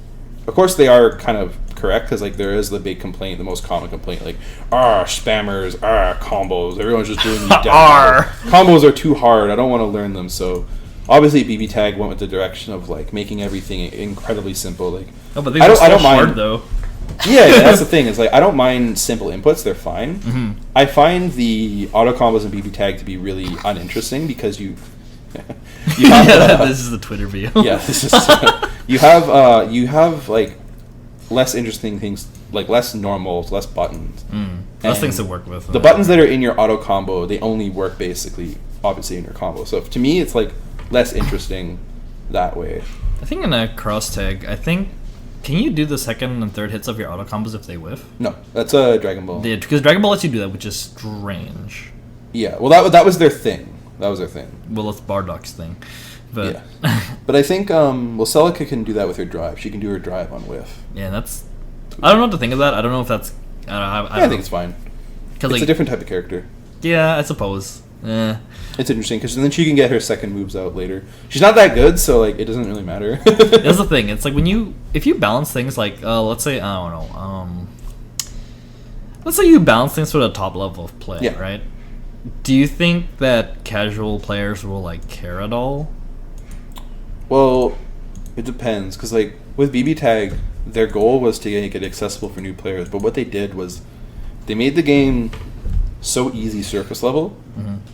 they are kind of correct because there is the big complaint, the most common complaint, spammers, combos, everyone's just doing these combos are too hard, I don't want to learn them. So obviously BB Tag went with the direction of making everything incredibly simple. But I don't mind hard, though. Yeah, that's the thing is I don't mind simple inputs, they're fine. Mm-hmm. I find the auto combos in BB Tag to be really uninteresting because you have, this is the Twitter video. Yeah, this is you have less interesting things, like less normals, less buttons. Less things to work with. The buttons that are in your auto combo, they only work basically, obviously, in your combo. So to me, it's like less interesting that way. I think in a cross tag, can you do the second and third hits of your auto combos if they whiff? No, that's a Dragon Ball. Yeah, because Dragon Ball lets you do that, which is strange. Yeah, well, that was their thing. Well, it's Bardock's thing. But yeah. But I think Celica can do that with her drive. She can do her drive on whiff. Yeah, that's... I don't know what to think of that. I don't know if that's... I think it's fine. It's like, a different type of character. Yeah, I suppose. It's interesting, because then she can get her second moves out later. She's not that good, so like it doesn't really matter. That's the thing. It's like if you balance things like, let's say, I don't know, let's say you balance things for the top level of play, right? Do you think that casual players will like care at all? Well, it depends, because like with BB Tag, their goal was to make it accessible for new players, but what they did was they made the game so easy surface level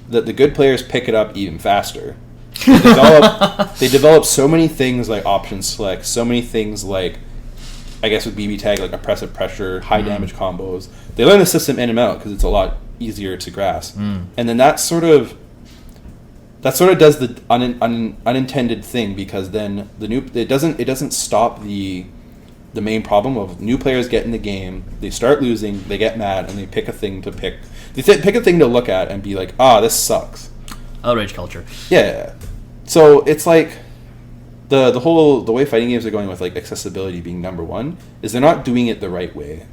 that the good players pick it up even faster. They develop so many things like option select, so many things like, I guess with BB Tag, like oppressive pressure, high damage combos. They learn the system in and out because it's a lot easier to grasp. And then that sort of does the unintended thing, because then it doesn't stop the main problem of new players get in the game, they start losing, they get mad, and they pick a thing to pick. They pick a thing to look at and be like, this sucks. Outrage culture. Yeah. So it's like the way fighting games are going with like accessibility being number one is they're not doing it the right way.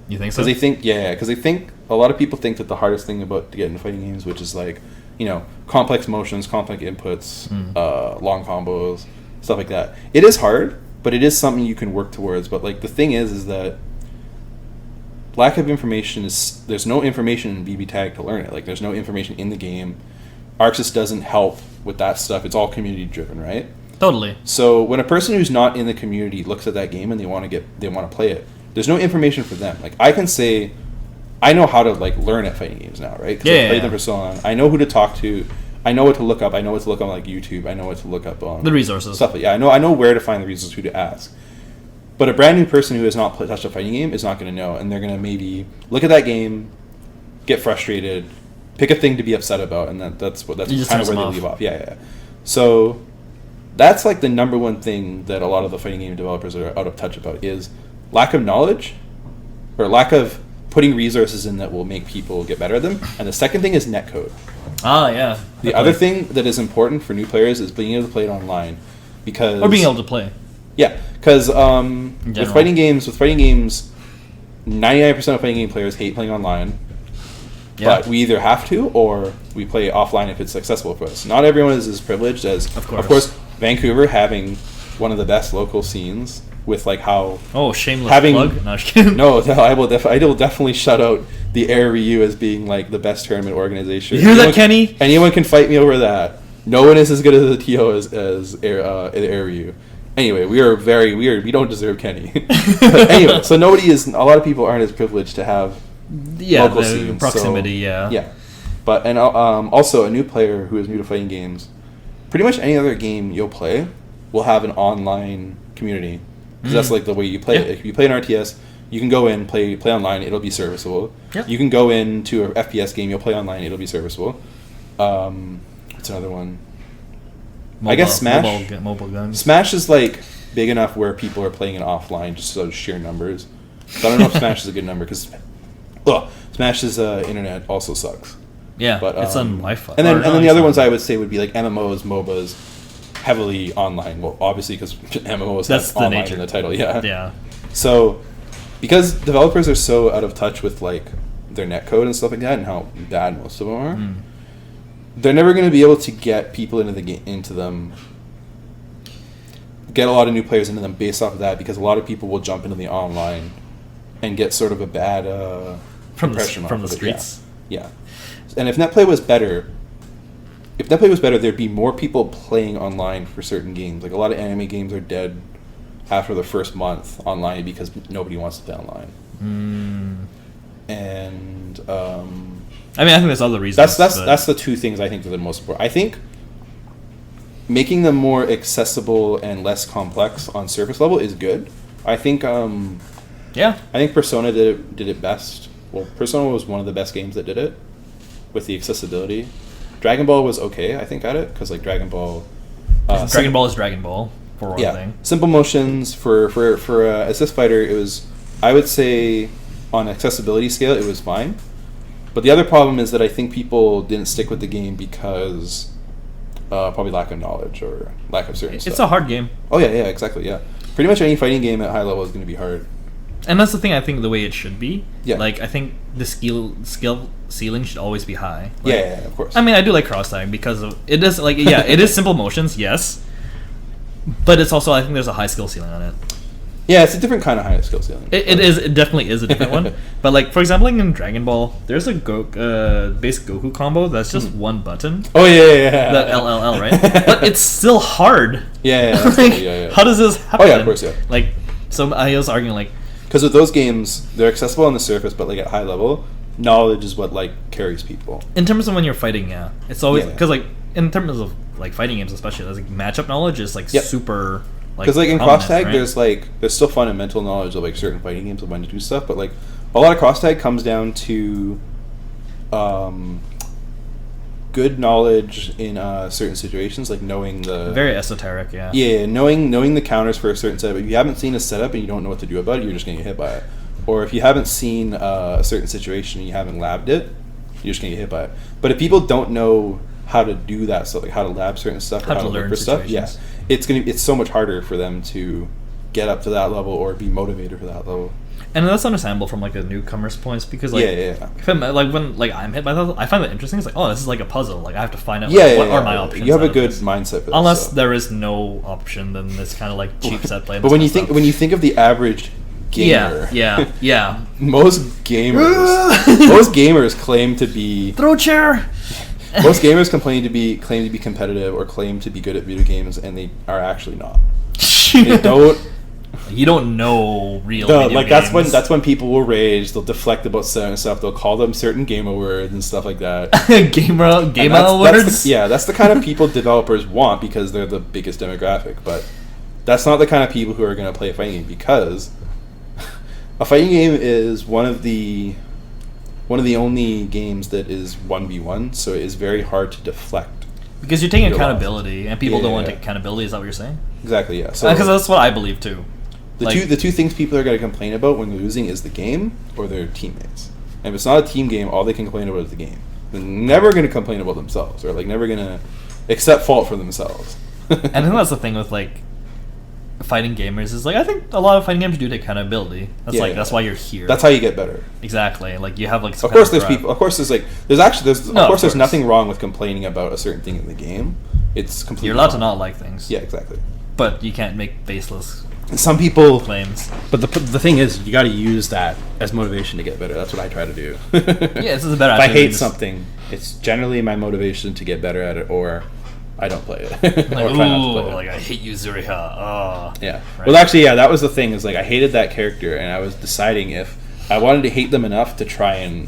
You think so? Because they think a lot of people think that the hardest thing about to get into fighting games, which is like, complex motions, complex inputs, long combos, stuff like that. It is hard, but it is something you can work towards. But like the thing is that lack of information there's no information in BB Tag to learn it. Like there's no information in the game. Arxis doesn't help with that stuff. It's all community driven, right? Totally. So when a person who's not in the community looks at that game and they want to play it, there's no information for them. Like I can say, I know how to like learn at fighting games now, right? Because I've played them for so long. I know who to talk to. I know what to look up. I know what to look on like YouTube. I know what to look up on the resources. Stuff. I know where to find the resources, who to ask. But a brand new person who has not touched a fighting game is not going to know, and they're going to maybe look at that game, get frustrated, pick a thing to be upset about, and that's kind of where they leave off. Yeah. So that's like the number one thing that a lot of the fighting game developers are out of touch about is lack of knowledge, or lack of putting resources in that will make people get better at them. And the second thing is netcode. Yeah. The other thing that is important for new players is being able to play it online, or being able to play. Yeah, because with fighting games, 99% of fighting game players hate playing online. Yeah. But we either have to, or we play offline if it's accessible for us. Not everyone is as privileged as, of course, Vancouver having one of the best local scenes with like how shameless plug. No, just kidding. No, I will definitely shout out the Air Ryu as being like the best tournament organization. You hear that, Kenny? Anyone can fight me over that. No one is as good as the TO as Air Ryu. Anyway, we don't deserve Kenny. But anyway, so a lot of people aren't as privileged to have local scenes. Proximity, so, yeah. But also a new player who is new to fighting games, pretty much any other game you'll play will have an online community. Because that's like the way you play it. If you play an RTS, you can go in, play online, it'll be serviceable. Yep. You can go into an FPS game, you'll play online, it'll be serviceable. What's another one? I guess Smash. Mobile guns. Smash is like big enough where people are playing it offline just so sheer numbers. So I don't know if Smash is a good number because Smash's internet also sucks. Yeah, but it's on Wi-Fi. And then the other ones I would say would be like MMOs, MOBAs, heavily online. Well, obviously because MMOs have online in the title. Yeah. So because developers are so out of touch with like their netcode and stuff like that, and how bad most of them are. They're never going to be able to get people into them, get a lot of new players into them based off of that, because a lot of people will jump into the online and get sort of a bad impression from the streets. Yeah. And if netplay was better, there'd be more people playing online for certain games. Like a lot of anime games are dead after the first month online because nobody wants to play online. And I think there's other reasons. That's the two things I think that are the most important. I think making them more accessible and less complex on surface level is good. I think Persona did it best. Well, Persona was one of the best games that did it with the accessibility. Dragon Ball was okay, I think, at it because like Dragon Ball. Dragon Ball is Dragon Ball for one thing. Simple motions for Assist Fighter. It was, I would say, on accessibility scale, it was fine. But the other problem is that I think people didn't stick with the game because probably lack of knowledge or lack of certain stuff. It's a hard game. Oh yeah, exactly, yeah. Pretty much any fighting game at high level is going to be hard. And that's the thing, I think, the way it should be. Yeah. Like, I think the skill ceiling should always be high. Like, yeah, of course. I mean, I do like cross-tag because of, it is, like, yeah, it is simple motions, yes. But it's also, I think there's a high skill ceiling on it. Yeah, it's a different kind of high skill ceiling. It definitely is a different one. But like, for example, like in Dragon Ball, there's a basic Goku combo that's just one button. Oh yeah. The LLL, right? But it's still hard. Yeah. Like, how does this happen? Oh yeah, of course, yeah. Like, so I was arguing like, because with those games, they're accessible on the surface, but like at high level, knowledge is what like carries people. In terms of when you're fighting, yeah, it's always because like in terms of like fighting games, especially, there's like matchup knowledge is like super. Because like in cross tag, right? there's still fundamental knowledge of like certain fighting games of when to do stuff, but like a lot of cross tag comes down to good knowledge in certain situations, like knowing the very esoteric, yeah. Yeah, knowing the counters for a certain setup. If you haven't seen a setup and you don't know what to do about it, you're just gonna get hit by it. Or if you haven't seen a certain situation and you haven't labbed it, you're just gonna get hit by it. But if people don't know how to do that stuff, like how to lab certain stuff, how to learn stuff, yeah, it's so much harder for them to get up to that level or be motivated for that level. And that's understandable from like a newcomer's points because like if I'm, like when like I'm hit by that, I find that interesting. It's like, oh, this is like a puzzle. Like I have to find out what are my options. You have a good mindset for this. Unless there is no option, then it's kind of like cheap set play. But when you think of the average gamer, yeah, most gamers claim to be throw chair. Most gamers claim to be competitive or claim to be good at video games, and they are actually not. They don't. You don't know real. Video like games. that's when people will rage. They'll deflect about certain stuff. They'll call them certain gamer words and stuff like that. gamer words. That's the kind of people developers want because they're the biggest demographic. But that's not the kind of people who are going to play a fighting game, because a fighting game is one of the only games that is 1v1, so it is very hard to deflect. Because you're taking accountability, and people don't want to take accountability. Is that what you're saying? Exactly, yeah. Because that's what I believe too. The two things people are going to complain about when losing is the game or their teammates. And if it's not a team game, all they can complain about is the game. They're never going to complain about themselves, or like never going to accept fault for themselves. And I think that's the thing with like fighting gamers is like, I think a lot of fighting games do take accountability. That's that's why you're here. That's how you get better. Exactly. Like you have like of course there's nothing wrong with complaining about a certain thing in the game. It's completely you're allowed to not like things. Yeah, exactly. But you can't make baseless some people claims. But the thing is, you got to use that as motivation to get better. That's what I try to do. Yeah, this is a better. If I hate something, it's generally my motivation to get better at it, or I don't play it. Like, or try not to play it. Like, I hate you, Zuriha. Oh. Yeah. Right. Well, actually, yeah, that was the thing. Is like I hated that character, and I was deciding if I wanted to hate them enough to try and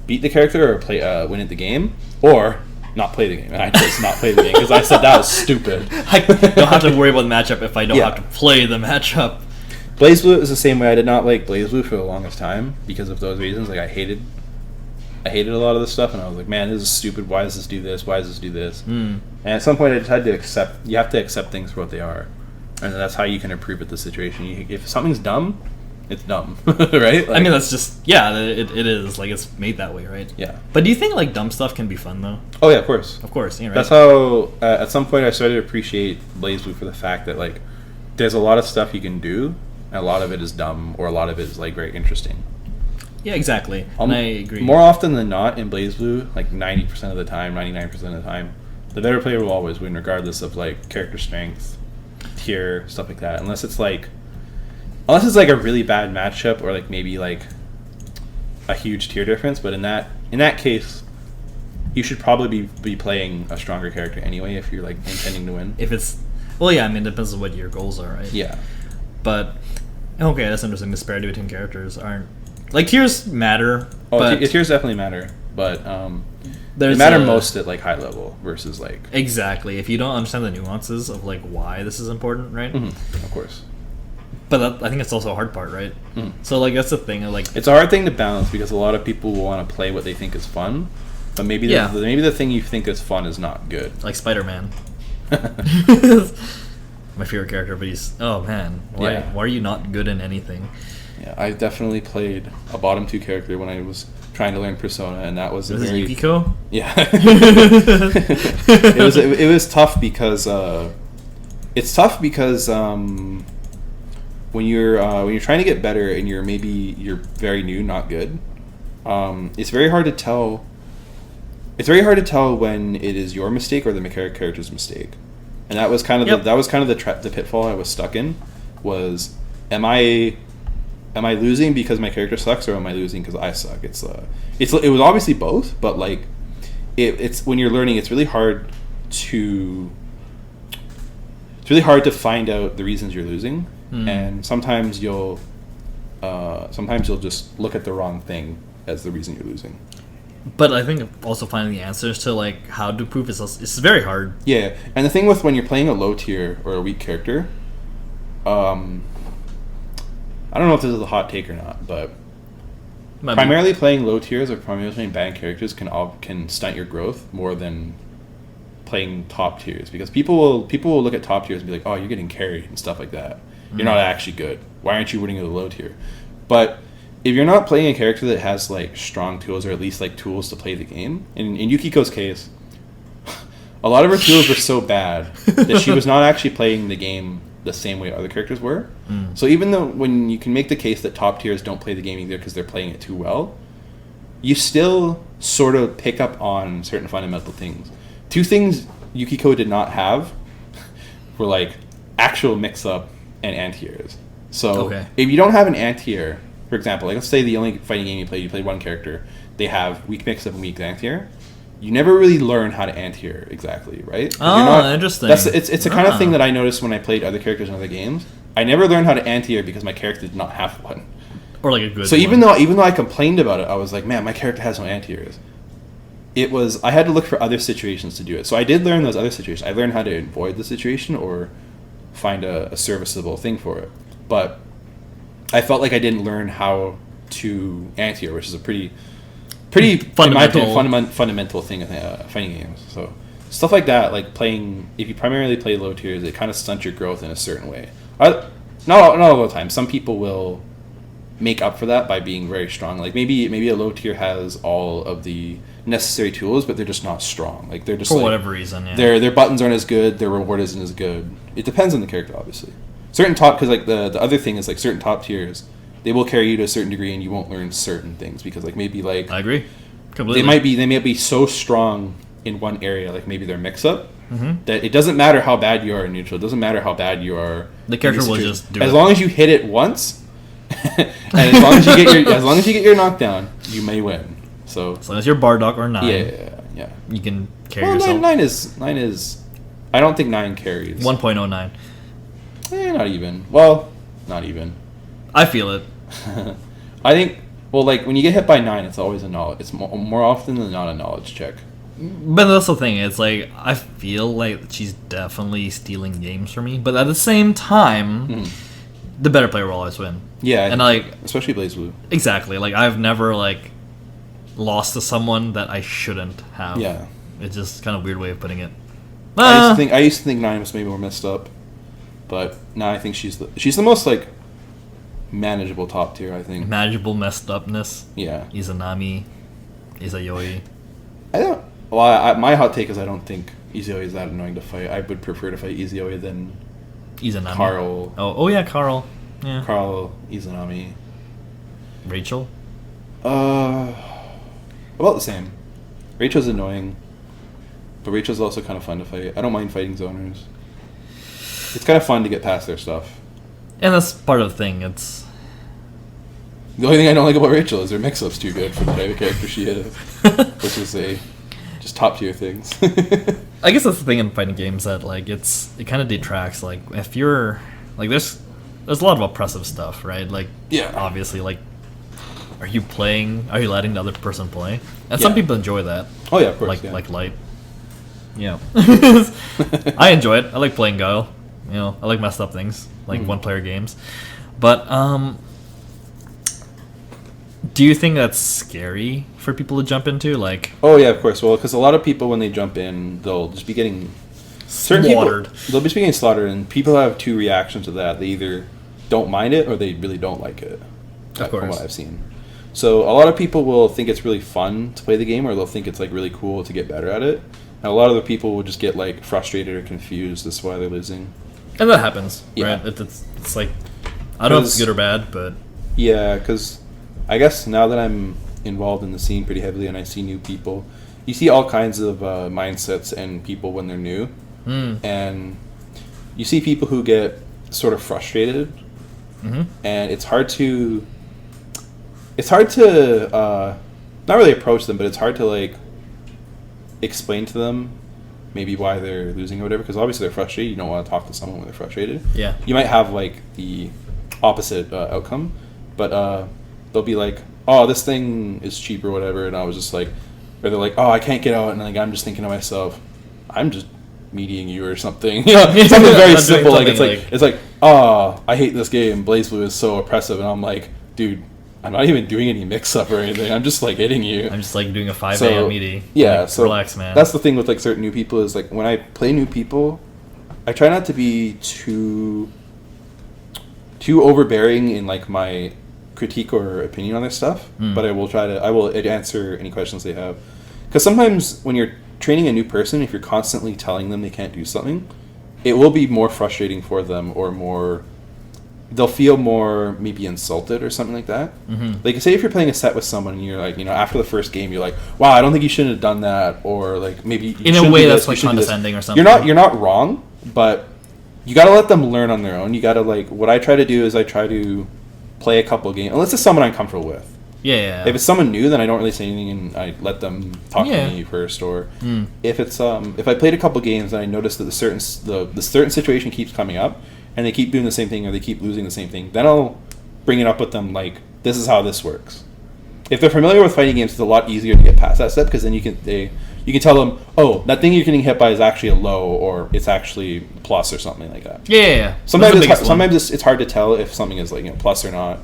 beat the character or play win at the game, or not play the game. And I chose not play the game because I said that was stupid. I don't have to worry about the matchup if I don't have to play the matchup. BlazBlue is the same way. I did not like BlazBlue for the longest time because of those reasons. Like I hated a lot of this stuff, and I was like, man, this is stupid. Why does this do this? Why does this do this? And at some point I just had to accept, you have to accept things for what they are. And that's how you can improve at the situation. If something's dumb, it's dumb, right? Like, I mean, that's just, it is. Like, it's made that way, right? Yeah. But do you think, like, dumb stuff can be fun, though? Oh, yeah, of course. Of course, yeah, right? That's how, at some point I started to appreciate BlazBlue for the fact that, like, there's a lot of stuff you can do, and a lot of it is dumb, or a lot of it is, like, very interesting. Yeah, exactly. And I agree. More often than not in BlazBlue, like 90% of the time, 99% of the time, the better player will always win, regardless of like character strength, tier, stuff like that. Unless it's like a really bad matchup, or like maybe like a huge tier difference. But in that case, you should probably be playing a stronger character anyway if you're like intending to win. If it's it depends on what your goals are, right? Yeah. But okay, that's interesting. Disparity between characters aren't. Like, tiers matter. Oh, tiers definitely matter, but they matter most at like high level versus like exactly. If you don't understand the nuances of like why this is important, right? Mm-hmm. Of course. But I think it's also a hard part, right? So like that's the thing. Like it's a hard thing to balance because a lot of people will want to play what they think is fun, but maybe maybe the thing you think is fun is not good. Like Spider-Man, my favorite character, but he's why are you not good in anything? Yeah, I definitely played a bottom 2 character when I was trying to learn Persona, and that was Yukiko. Yeah, it was tough because it's tough because when you're trying to get better and you're very new, not good, it's very hard to tell. It's very hard to tell when it is your mistake or the character's mistake, and that was kind of the pitfall I was stuck in. Was am I losing because my character sucks, or am I losing because I suck? It was obviously both, but like it's when you're learning, it's really hard to find out the reasons you're losing. And sometimes you'll just look at the wrong thing as the reason you're losing. But I think also finding the answers to like how to prove it's very hard. Yeah, and the thing with when you're playing a low tier or a weak character, I don't know if this is a hot take or not, but primarily playing low tiers or primarily playing bad characters can stunt your growth more than playing top tiers, because people will look at top tiers and be like, oh, you're getting carried and stuff like that. You're not actually good. Why aren't you winning at a low tier? But if you're not playing a character that has like strong tools, or at least like tools to play the game, in Yukiko's case, a lot of her tools were so bad that she was not actually playing the game the same way other characters were. So even though when you can make the case that top tiers don't play the game either because they're playing it too well, you still sort of pick up on certain fundamental things. 2 things Yukiko did not have were like actual mix-up and anti-airs. So if you don't have an anti-air, for example, like let's say the only fighting game you played one character, they have weak mix-up and weak anti-air, you never really learn how to anti-air exactly, right? Interesting. It's the kind of thing that I noticed when I played other characters in other games. I never learned how to anti-air because my character did not have one. Or like a good So even though I complained about it, I was like, man, my character has no anti-airs. I had to look for other situations to do it. So I did learn those other situations. I learned how to avoid the situation or find a serviceable thing for it. But I felt like I didn't learn how to anti-air, which is a pretty fundamental, in my opinion, fundamental thing in fighting games. So stuff like that, like if you primarily play low tiers, it kind of stunts your growth in a certain way. Not all the time. Some people will make up for that by being very strong. Like maybe a low tier has all of the necessary tools, but they're just not strong. Like they're just for whatever reason. Yeah. Their buttons aren't as good. Their reward isn't as good. It depends on the character, obviously. Because like the other thing is like certain top tiers, they will carry you to a certain degree, and you won't learn certain things because like maybe like I agree completely. They might be so strong in one area, like maybe their mix up, that it doesn't matter how bad you are in neutral. It doesn't matter how bad you are. The character will just do it as long as you hit it once, and as long as you get your knockdown, you may win. So as long as you're Bardock or 9, yeah, you can carry yourself. 9 is. I don't think 9 carries. 1.09. Not even. Well, not even. I feel it. I think. Well, like when you get hit by 9, it's always a knowledge. It's more often than not a knowledge check. But that's the thing. It's like I feel like she's definitely stealing games from me. But at the same time, the better player will always win. Yeah, and like especially BlazBlue. Exactly. Like I've never like lost to someone that I shouldn't have. Yeah, it's just kind of a weird way of putting it. I used to think 9 was maybe more messed up, but now I think she's the most like manageable top tier. I think manageable messed upness. Yeah, Izanami, Izayoi. I don't. Well, my hot take is I don't think Izayoi is that annoying to fight. I would prefer to fight Izayoi than Izanami. Carl. Oh yeah, Carl. Yeah. Carl, Izanami. Rachel. About the same. Rachel's annoying, but Rachel's also kind of fun to fight. I don't mind fighting zoners. It's kind of fun to get past their stuff. And that's part of the thing. It's the only thing I don't like about Rachel is her mix-up's too good for the type of character she is, which is just top tier things. I guess that's the thing in fighting games that like it kind of detracts. Like if you're like there's a lot of oppressive stuff, right? Like obviously like. Are you letting the other person play? And some people enjoy that. Oh yeah, of course. Like light. Yeah. I enjoy it. I like playing Guile. I like messed up things, like one-player games. But do you think that's scary for people to jump into? Like, oh yeah, of course. Well, because a lot of people when they jump in, they'll just be getting slaughtered. They'll just be getting slaughtered, and people have two reactions to that. They either don't mind it or they really don't like it. Of course. From what I've seen. So a lot of people will think it's really fun to play the game, or they'll think it's like really cool to get better at it. And a lot of the people will just get like frustrated or confused. That's why they're losing. And that happens, right? It's like, I don't know if it's good or bad, but yeah, because I guess now that I'm involved in the scene pretty heavily and I see new people, you see all kinds of mindsets and people when they're new, and you see people who get sort of frustrated, and it's hard to not really approach them, but it's hard to like explain to them maybe why they're losing or whatever, because obviously they're frustrated. You don't want to talk to someone when they're frustrated. Yeah, you might have like the opposite outcome, but they'll be like, oh, this thing is cheap or whatever, and I was just like, or they're like, oh, I can't get out, and like I'm just thinking to myself, I'm just meeting you or something. You know, something very simple. Like it's like, oh, I hate this game. BlazBlue is so oppressive, and I'm like, dude, I'm not even doing any mix-up or anything. I'm just like hitting you. I'm just like doing a 5 a.m. meaty. Yeah, like, so relax, man. That's the thing with like certain new people is like when I play new people, I try not to be too overbearing in like my critique or opinion on their stuff, but I will answer any questions they have. Because sometimes when you're training a new person, if you're constantly telling them they can't do something, it will be more frustrating for them, or they'll feel more maybe insulted or something like that. Like say if you're playing a set with someone and you're like, you know, after the first game you're like, wow, I don't think you shouldn't have done that, or like maybe in a way that's like condescending or something. You're not wrong, but you got to let them learn on their own. You got to like, what I try to do is I try to play a couple games, unless it's someone I'm comfortable with. Yeah. If it's someone new, then I don't really say anything and I let them talk to me first. Or if it's if I played a couple games and I notice that the certain situation keeps coming up and they keep doing the same thing or they keep losing the same thing, then I'll bring it up with them like, this is how this works. If they're familiar with fighting games, it's a lot easier to get past that step, because then you can tell them, oh, that thing you're getting hit by is actually a low, or it's actually plus or something like that. Yeah. Sometimes it's hard to tell if something is like, you know, plus or not.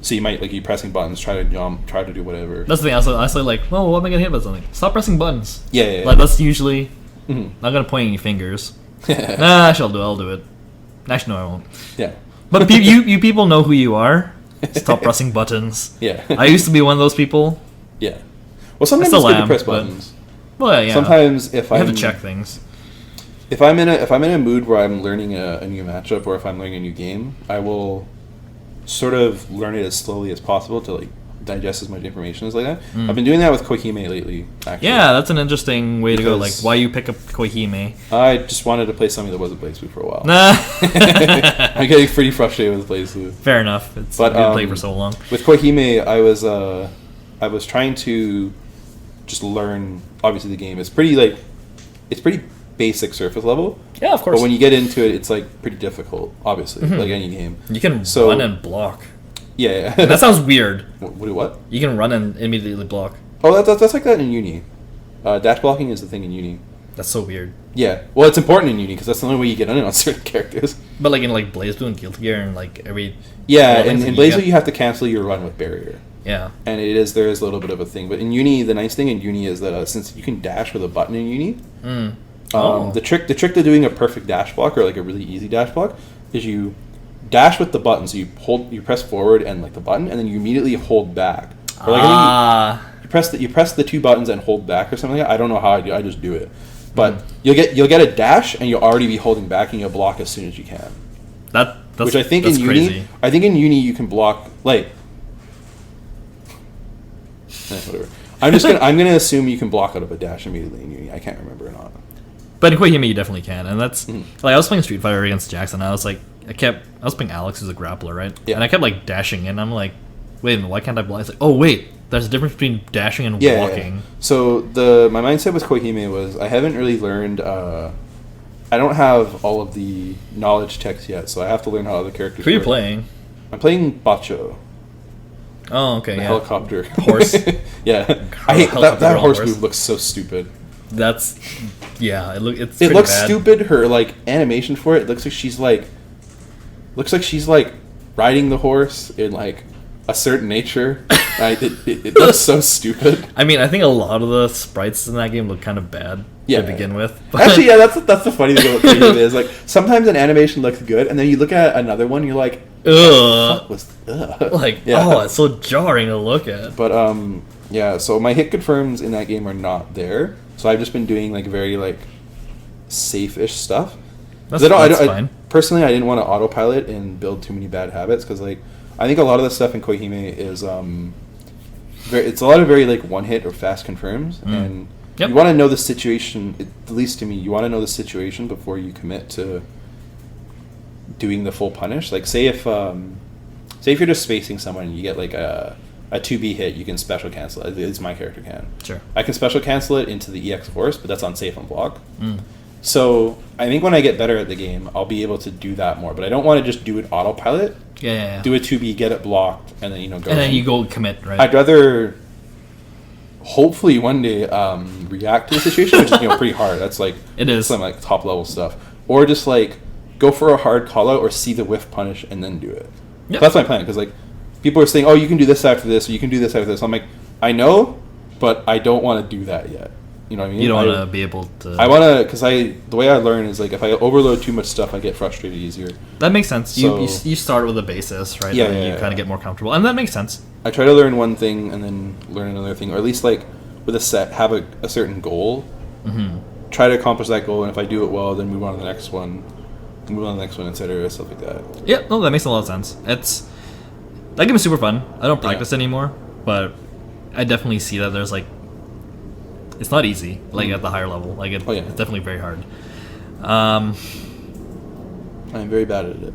So you might like, you pressing buttons, try to jump, try to do whatever. That's the thing. I say like, well, what am I gonna hit by something? Stop pressing buttons. Yeah. Like that's usually not gonna point any fingers. Nah, I'll do it. Actually, no, I won't. Yeah. But you people know who you are. Stop pressing buttons. Yeah. I used to be one of those people. Yeah. Well, sometimes it's good to press buttons. Well, yeah. Sometimes I have to check things. If I'm in a mood where I'm learning a new matchup, or if I'm learning a new game, I will sort of learn it as slowly as possible to like digest as much information as like that. I've been doing that with Koihime lately, actually. Yeah, that's an interesting way to go. Like, why you pick up Koihime? I just wanted to play something that wasn't BlazBlue for a while. Nah. I'm getting pretty frustrated with BlazBlue. Fair enough. It's been played for so long. With Koihime, I was trying to just learn. Obviously, the game is pretty basic surface level. Yeah, of course. But when you get into it, it's like pretty difficult. Obviously, like any game. You can run and block. Yeah. That sounds weird. What? You can run and immediately block. Oh, that's like that in Uni. Dash blocking is the thing in Uni. That's so weird. Yeah. Well, it's important in Uni because that's the only way you get in on certain characters. But like in like BlazBlue and Guilty Gear and like every... Yeah, in BlazBlue you have to cancel your run with barrier. Yeah. And there is a little bit of a thing. But in Uni, the nice thing in Uni is that since you can dash with a button in Uni, the trick to doing a perfect dash block, or like a really easy dash block, is you dash with the button. So you press forward and like the button, and then you immediately hold back. Or like you press the two buttons and hold back or something like that. I don't know how I do. I just do it. But you'll get a dash and you'll already be holding back and you'll block as soon as you can. Which I think in crazy. Uni, I think in Uni you can block like whatever. I'm gonna assume you can block out of a dash immediately in Uni. I can't remember or not. But in Koihime you definitely can, and that's like I was playing Street Fighter against Jackson. I was playing Alex who's a grappler, right? Yeah. And I kept like dashing, and I'm like, wait a minute, why can't I block? It's like, oh wait, there's a difference between dashing and walking. Yeah. So my mindset with Koihime was I haven't really learned. I don't have all of the knowledge text yet, so I have to learn how other characters. Who are you playing? I'm playing Bacho. Oh, okay. The yeah. helicopter Horse. Yeah. I hate that horse move. Looks so stupid. That's it looks bad. Stupid. Her like animation for it looks like she's like riding the horse in like a certain nature. It looks so stupid. I mean, I think a lot of the sprites in that game look kind of bad to begin with. But actually, yeah, that's the funny thing about it is like sometimes an animation looks good, and then you look at another one, and you're like, ugh. Like, it's so jarring to look at. But yeah. So my hit confirms in that game are not there. So I've just been doing like very like safe-ish stuff. That's fine. Personally, I didn't want to autopilot and build too many bad habits because like I think a lot of the stuff in Koihime is it's a lot of very like one hit or fast confirms, and you want to know the situation. At least to me, you want to know the situation before you commit to doing the full punish. Like say if you're just spacing someone and you get like a 2B hit, you can special cancel it. At least my character can. Sure. I can special cancel it into the EX force, but that's unsafe on block. So I think when I get better at the game, I'll be able to do that more. But I don't want to just do it autopilot. Yeah. Do a 2B, get it blocked, and then go. And then you go commit, right? I'd rather, hopefully one day, react to the situation, which is pretty hard. That's like it is some like top level stuff, or just like go for a hard call out or see the whiff punish and then do it. Yep. So that's my plan because like people are saying, oh, you can do this after this, or you can do this after this. I'm like, I know, but I don't want to do that yet. You know what I mean? You don't want to be able to... I want to... Because the way I learn is, like, if I overload too much stuff, I get frustrated easier. That makes sense. So, you start with a basis, right? Yeah, and then you kind of get more comfortable. And that makes sense. I try to learn one thing and then learn another thing. Or at least, like, with a set, have a certain goal. Mm-hmm. Try to accomplish that goal, and if I do it well, then move on to the next one. Move on to the next one, etc. Stuff like that. Yeah, no, that makes a lot of sense. That game is super fun. I don't practice anymore, but I definitely see that there's, like... It's not easy, like at the higher level. Like it's definitely very hard. I'm very bad at it.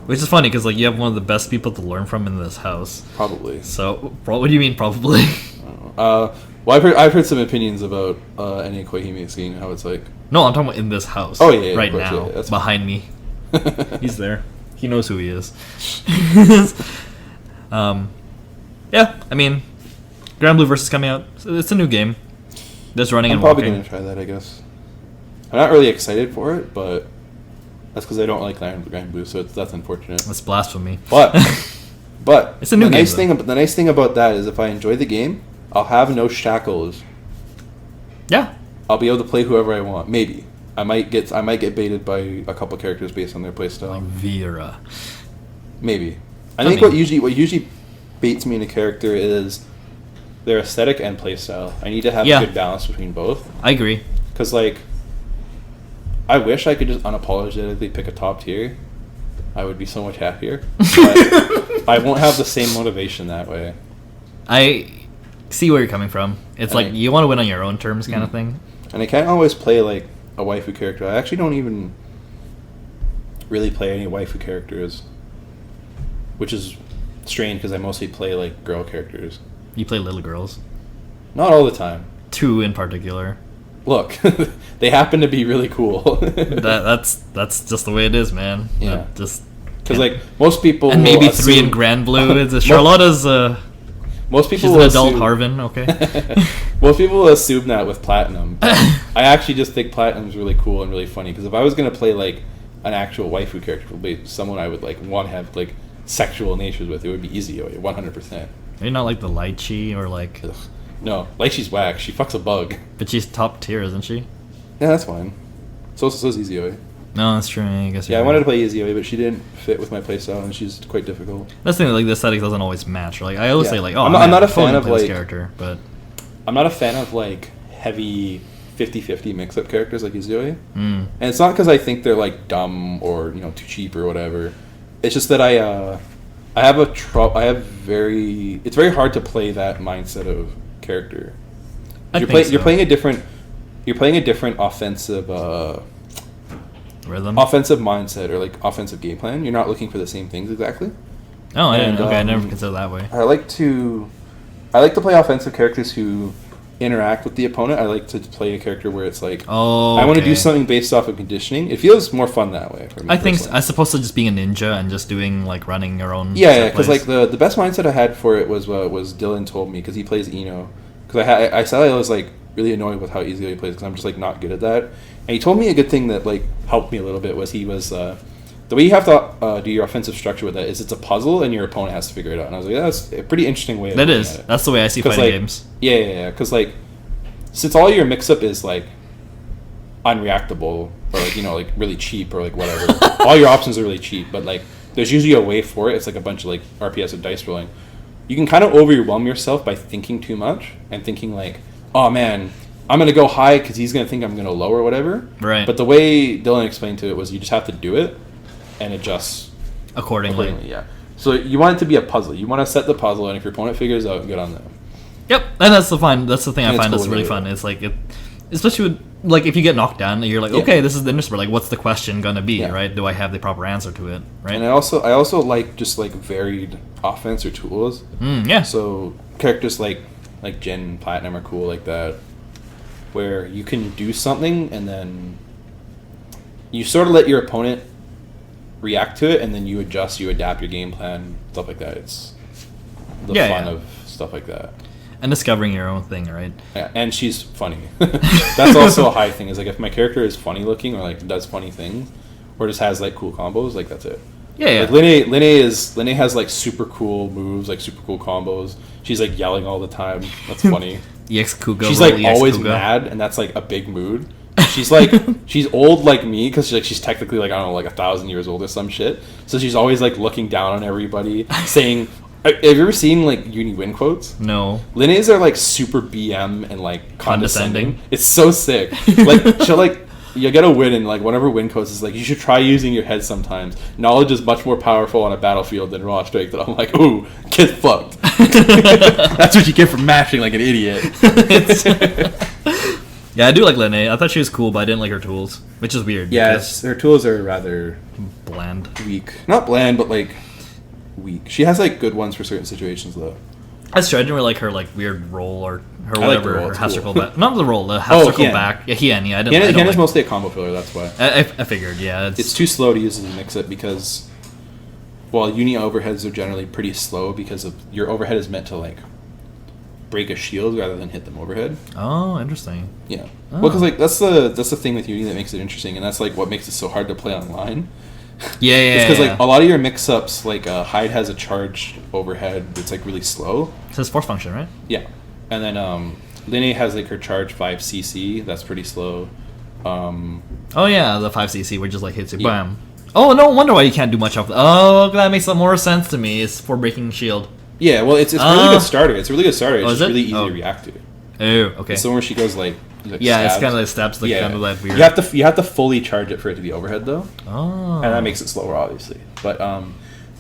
Which is funny because like you have one of the best people to learn from in this house. Probably. So, what do you mean probably? I don't know. Well, I've heard some opinions about any Koihime skiing, how it's like. No, I'm talking about in this house. Oh yeah, right course, now, that's behind me. He's there. He knows who he is. Yeah, I mean, Grand Blue Versus coming out. It's a new game. Just running and walking. I'm probably going to try that, I guess. I'm not really excited for it, but that's because I don't like Grand Blue, so that's unfortunate. That's blasphemy. But it's a new game. The nice thing about that is if I enjoy the game, I'll have no shackles. Yeah. I'll be able to play whoever I want. Maybe. I might get baited by a couple characters based on their playstyle. Like Vera. Maybe. I think what usually baits me in a character is their aesthetic and playstyle. I need to have a good balance between both. I agree. Because, like, I wish I could just unapologetically pick a top tier. I would be so much happier. But I won't have the same motivation that way. I see where you're coming from. It's like you want to win on your own terms kind of thing. And I can't always play, like, a waifu character. I actually don't even really play any waifu characters. Which is strange because I mostly play, like, girl characters. You play little girls? Not all the time. 2 in particular. Look, they happen to be really cool. That's just the way it is, man. Yeah. Just because like most people and maybe 3 in Grand Blue. Charlotta's most people she's an adult Harvin, okay. Most people assume that with Platinum. I actually just think Platinum's really cool and really funny because if I was gonna play like an actual waifu character, someone I would like want to have like sexual natures with, it would be Izio, 100%. Maybe not like the Lychee or like... Ugh. No, Lychee's whack. She fucks a bug. But she's top tier, isn't she? Yeah, that's fine. So's Izio. No, that's true. I guess. Yeah, I wanted to play Izio, but she didn't fit with my playstyle, and she's quite difficult. That's the thing, like the aesthetic doesn't always match. Like I always say, like, oh, I'm not a fan of like character, but I'm not a fan of like heavy 50-50 mix-up characters like Izio. And it's not because I think they're like dumb or too cheap or whatever. It's just that it's very hard to play that mindset of character. You're playing a different offensive rhythm, offensive mindset or like offensive game plan. You're not looking for the same things exactly. Oh, okay. I never considered that way. I like to play offensive characters who interact with the opponent. I like to play a character where it's like, I want to do something based off of conditioning. It feels more fun that way for me. I think as opposed to just being a ninja and just doing like running your own. Yeah, because like the best mindset I had for it was Dylan told me because he plays Eno. Because I said I was like really annoyed with how easily he plays because I'm just like not good at that. And he told me a good thing that like helped me a little bit was he was the the way you have to do your offensive structure with that is it's a puzzle and your opponent has to figure it out. And I was like, that's a pretty interesting way of that looking is. at it. That's the way I see fighting games. Yeah. Because, like, since all your mix-up is, like, unreactable or, like, you know, like, really cheap or, like, whatever, all your options are really cheap, but, like, there's usually a way for it. It's like a bunch of, like, RPS of dice rolling. You can kind of overwhelm yourself by thinking too much and thinking, like, oh, man, I'm going to go high because he's going to think I'm going to low or whatever. Right. But the way Dylan explained to it was you just have to do it and adjust accordingly. Yeah. So you want it to be a puzzle. You want to set the puzzle, and if your opponent figures out, good on them. Yep, and that's the thing I find that's really fun. It's like, especially with, like, if you get knocked down, you're like, okay, this is the interesting. Like, what's the question gonna be, right? Do I have the proper answer to it, right? And I also like just like varied offense or tools. Yeah. So characters like Jin, Platinum are cool like that, where you can do something and then you sort of let your opponent react to it, and then you adjust, you adapt your game plan, stuff like that. It's the fun of stuff like that. And discovering your own thing, right? Yeah, and she's funny. That's also a high thing. Is like if my character is funny looking or like does funny things, or just has like cool combos, like that's it. Yeah. Like Linne has like super cool moves, like super cool combos. She's like yelling all the time. That's funny. EX Kuga. She's like always mad, and that's like a big mood. She's like she's old like me because she's technically like I don't know like 1,000 years old or some shit. So she's always like looking down on everybody, saying. Have you ever seen like uni win quotes? No. Linne's are like super BM and like condescending. It's so sick. Like she'll like you get a win and like one of her win quotes is like you should try using your head sometimes. Knowledge is much more powerful on a battlefield than raw strength. And I'm like, ooh, get fucked. That's what you get for mashing like an idiot. Yeah, I do like Linne. I thought she was cool, but I didn't like her tools, which is weird. Yeah, her tools are rather bland, weak. Not bland, but like. Weak. She has like good ones for certain situations though. That's true. I didn't really like her like weird roll or her whatever. Like her half circle back. Not the roll. The half circle back. Yeah, Hien. Yeah, I didn't. Hien is mostly a combo filler. That's why. I figured. Yeah, it's too slow to use as a mix-up because, well, uni overheads are generally pretty slow because of your overhead is meant to like break a shield rather than hit them overhead. Oh, interesting. Yeah. Oh. Well, because like that's the thing with uni that makes it interesting, and that's like what makes it so hard to play online. Yeah. It's because like a lot of your mix-ups, like Hyde has a charged overhead that's like really slow. It's his force function, right? Yeah, and then Linne has like her charge 5cc. That's pretty slow. Oh yeah, the 5cc where it just like hits you, bam. Oh, no wonder why you can't do much of. Oh, that makes more sense to me. It's for breaking shield. Yeah, well, it's a really good starter. It's a really good starter. It's just really easy to react to. Oh, okay. So where she goes like yeah, it's kind of like stabs, like kind of like weird. You have to fully charge it for it to be overhead though. Oh. And that makes it slower, obviously. But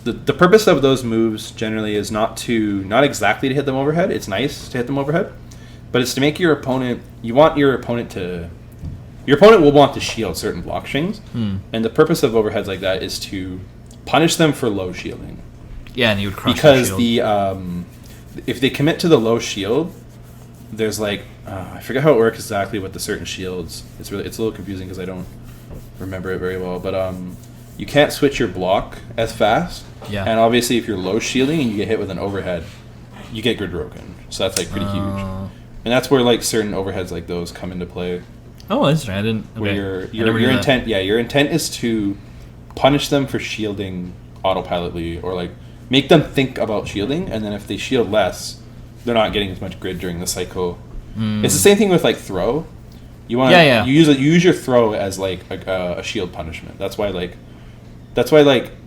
the purpose of those moves generally is not exactly to hit them overhead. It's nice to hit them overhead, but it's to make your opponent. You want your opponent will want to shield certain block strings, and the purpose of overheads like that is to punish them for low shielding. Yeah, and you would crush because if they commit to the low shield. There's like I forget how it works exactly with the certain shields. It's a little confusing because I don't remember it very well. But you can't switch your block as fast. Yeah. And obviously, if you're low shielding and you get hit with an overhead, you get grid broken. So that's like pretty huge. And that's where like certain overheads like those come into play. Oh, that's right. I didn't. Okay. Where your intent, your intent is to punish them for shielding autopilotly or like make them think about shielding, and then if they shield less. They're not getting as much grid during the cycle. It's the same thing with like throw. You want you use your throw as like a shield punishment. That's why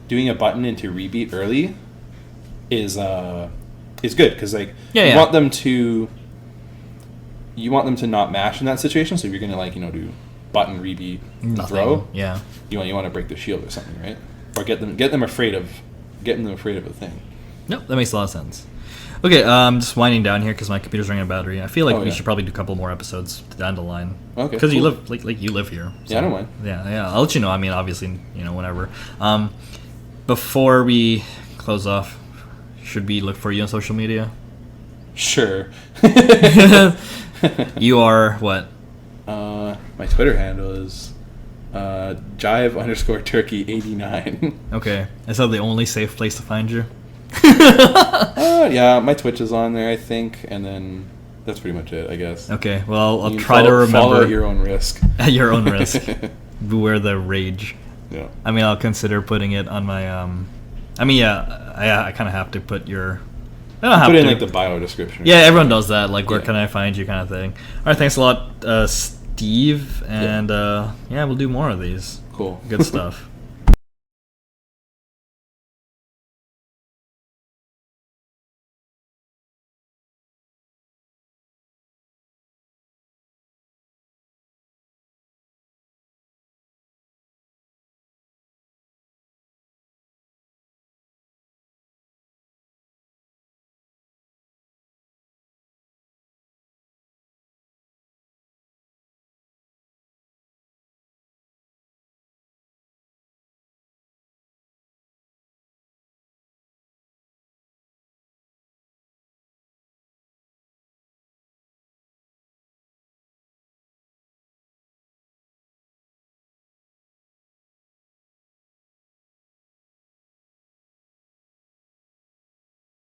doing a button into rebeat early is good because like you want them to not mash in that situation. So if you're gonna like do button rebeat throw, you want to break the shield or something, right? Or get them afraid of a thing. Nope, that makes a lot of sense. Okay, just winding down here because my computer's running out of battery. I feel like we should probably do a couple more episodes down the line. Okay. Because you live you live here. So, yeah, I don't mind. Yeah. I'll let you know. I mean, obviously, whenever. Before we close off, should we look for you on social media? Sure. You are what? My Twitter handle is Jive _Turkey89. Okay, is that the only safe place to find you? Yeah, my Twitch is on there, I think, and then that's pretty much it, I guess. Okay, well, I'll try to remember. Follow at your own risk. At your own risk. Beware the rage. Yeah. I mean, I'll consider putting it on my. I mean, yeah, I kind of have to put your. I don't have put to. in like the bio description. Yeah, everyone does that. Like, where can I find you, kind of thing. All right, thanks a lot, Steve, and yeah, we'll do more of these. Cool. Good stuff.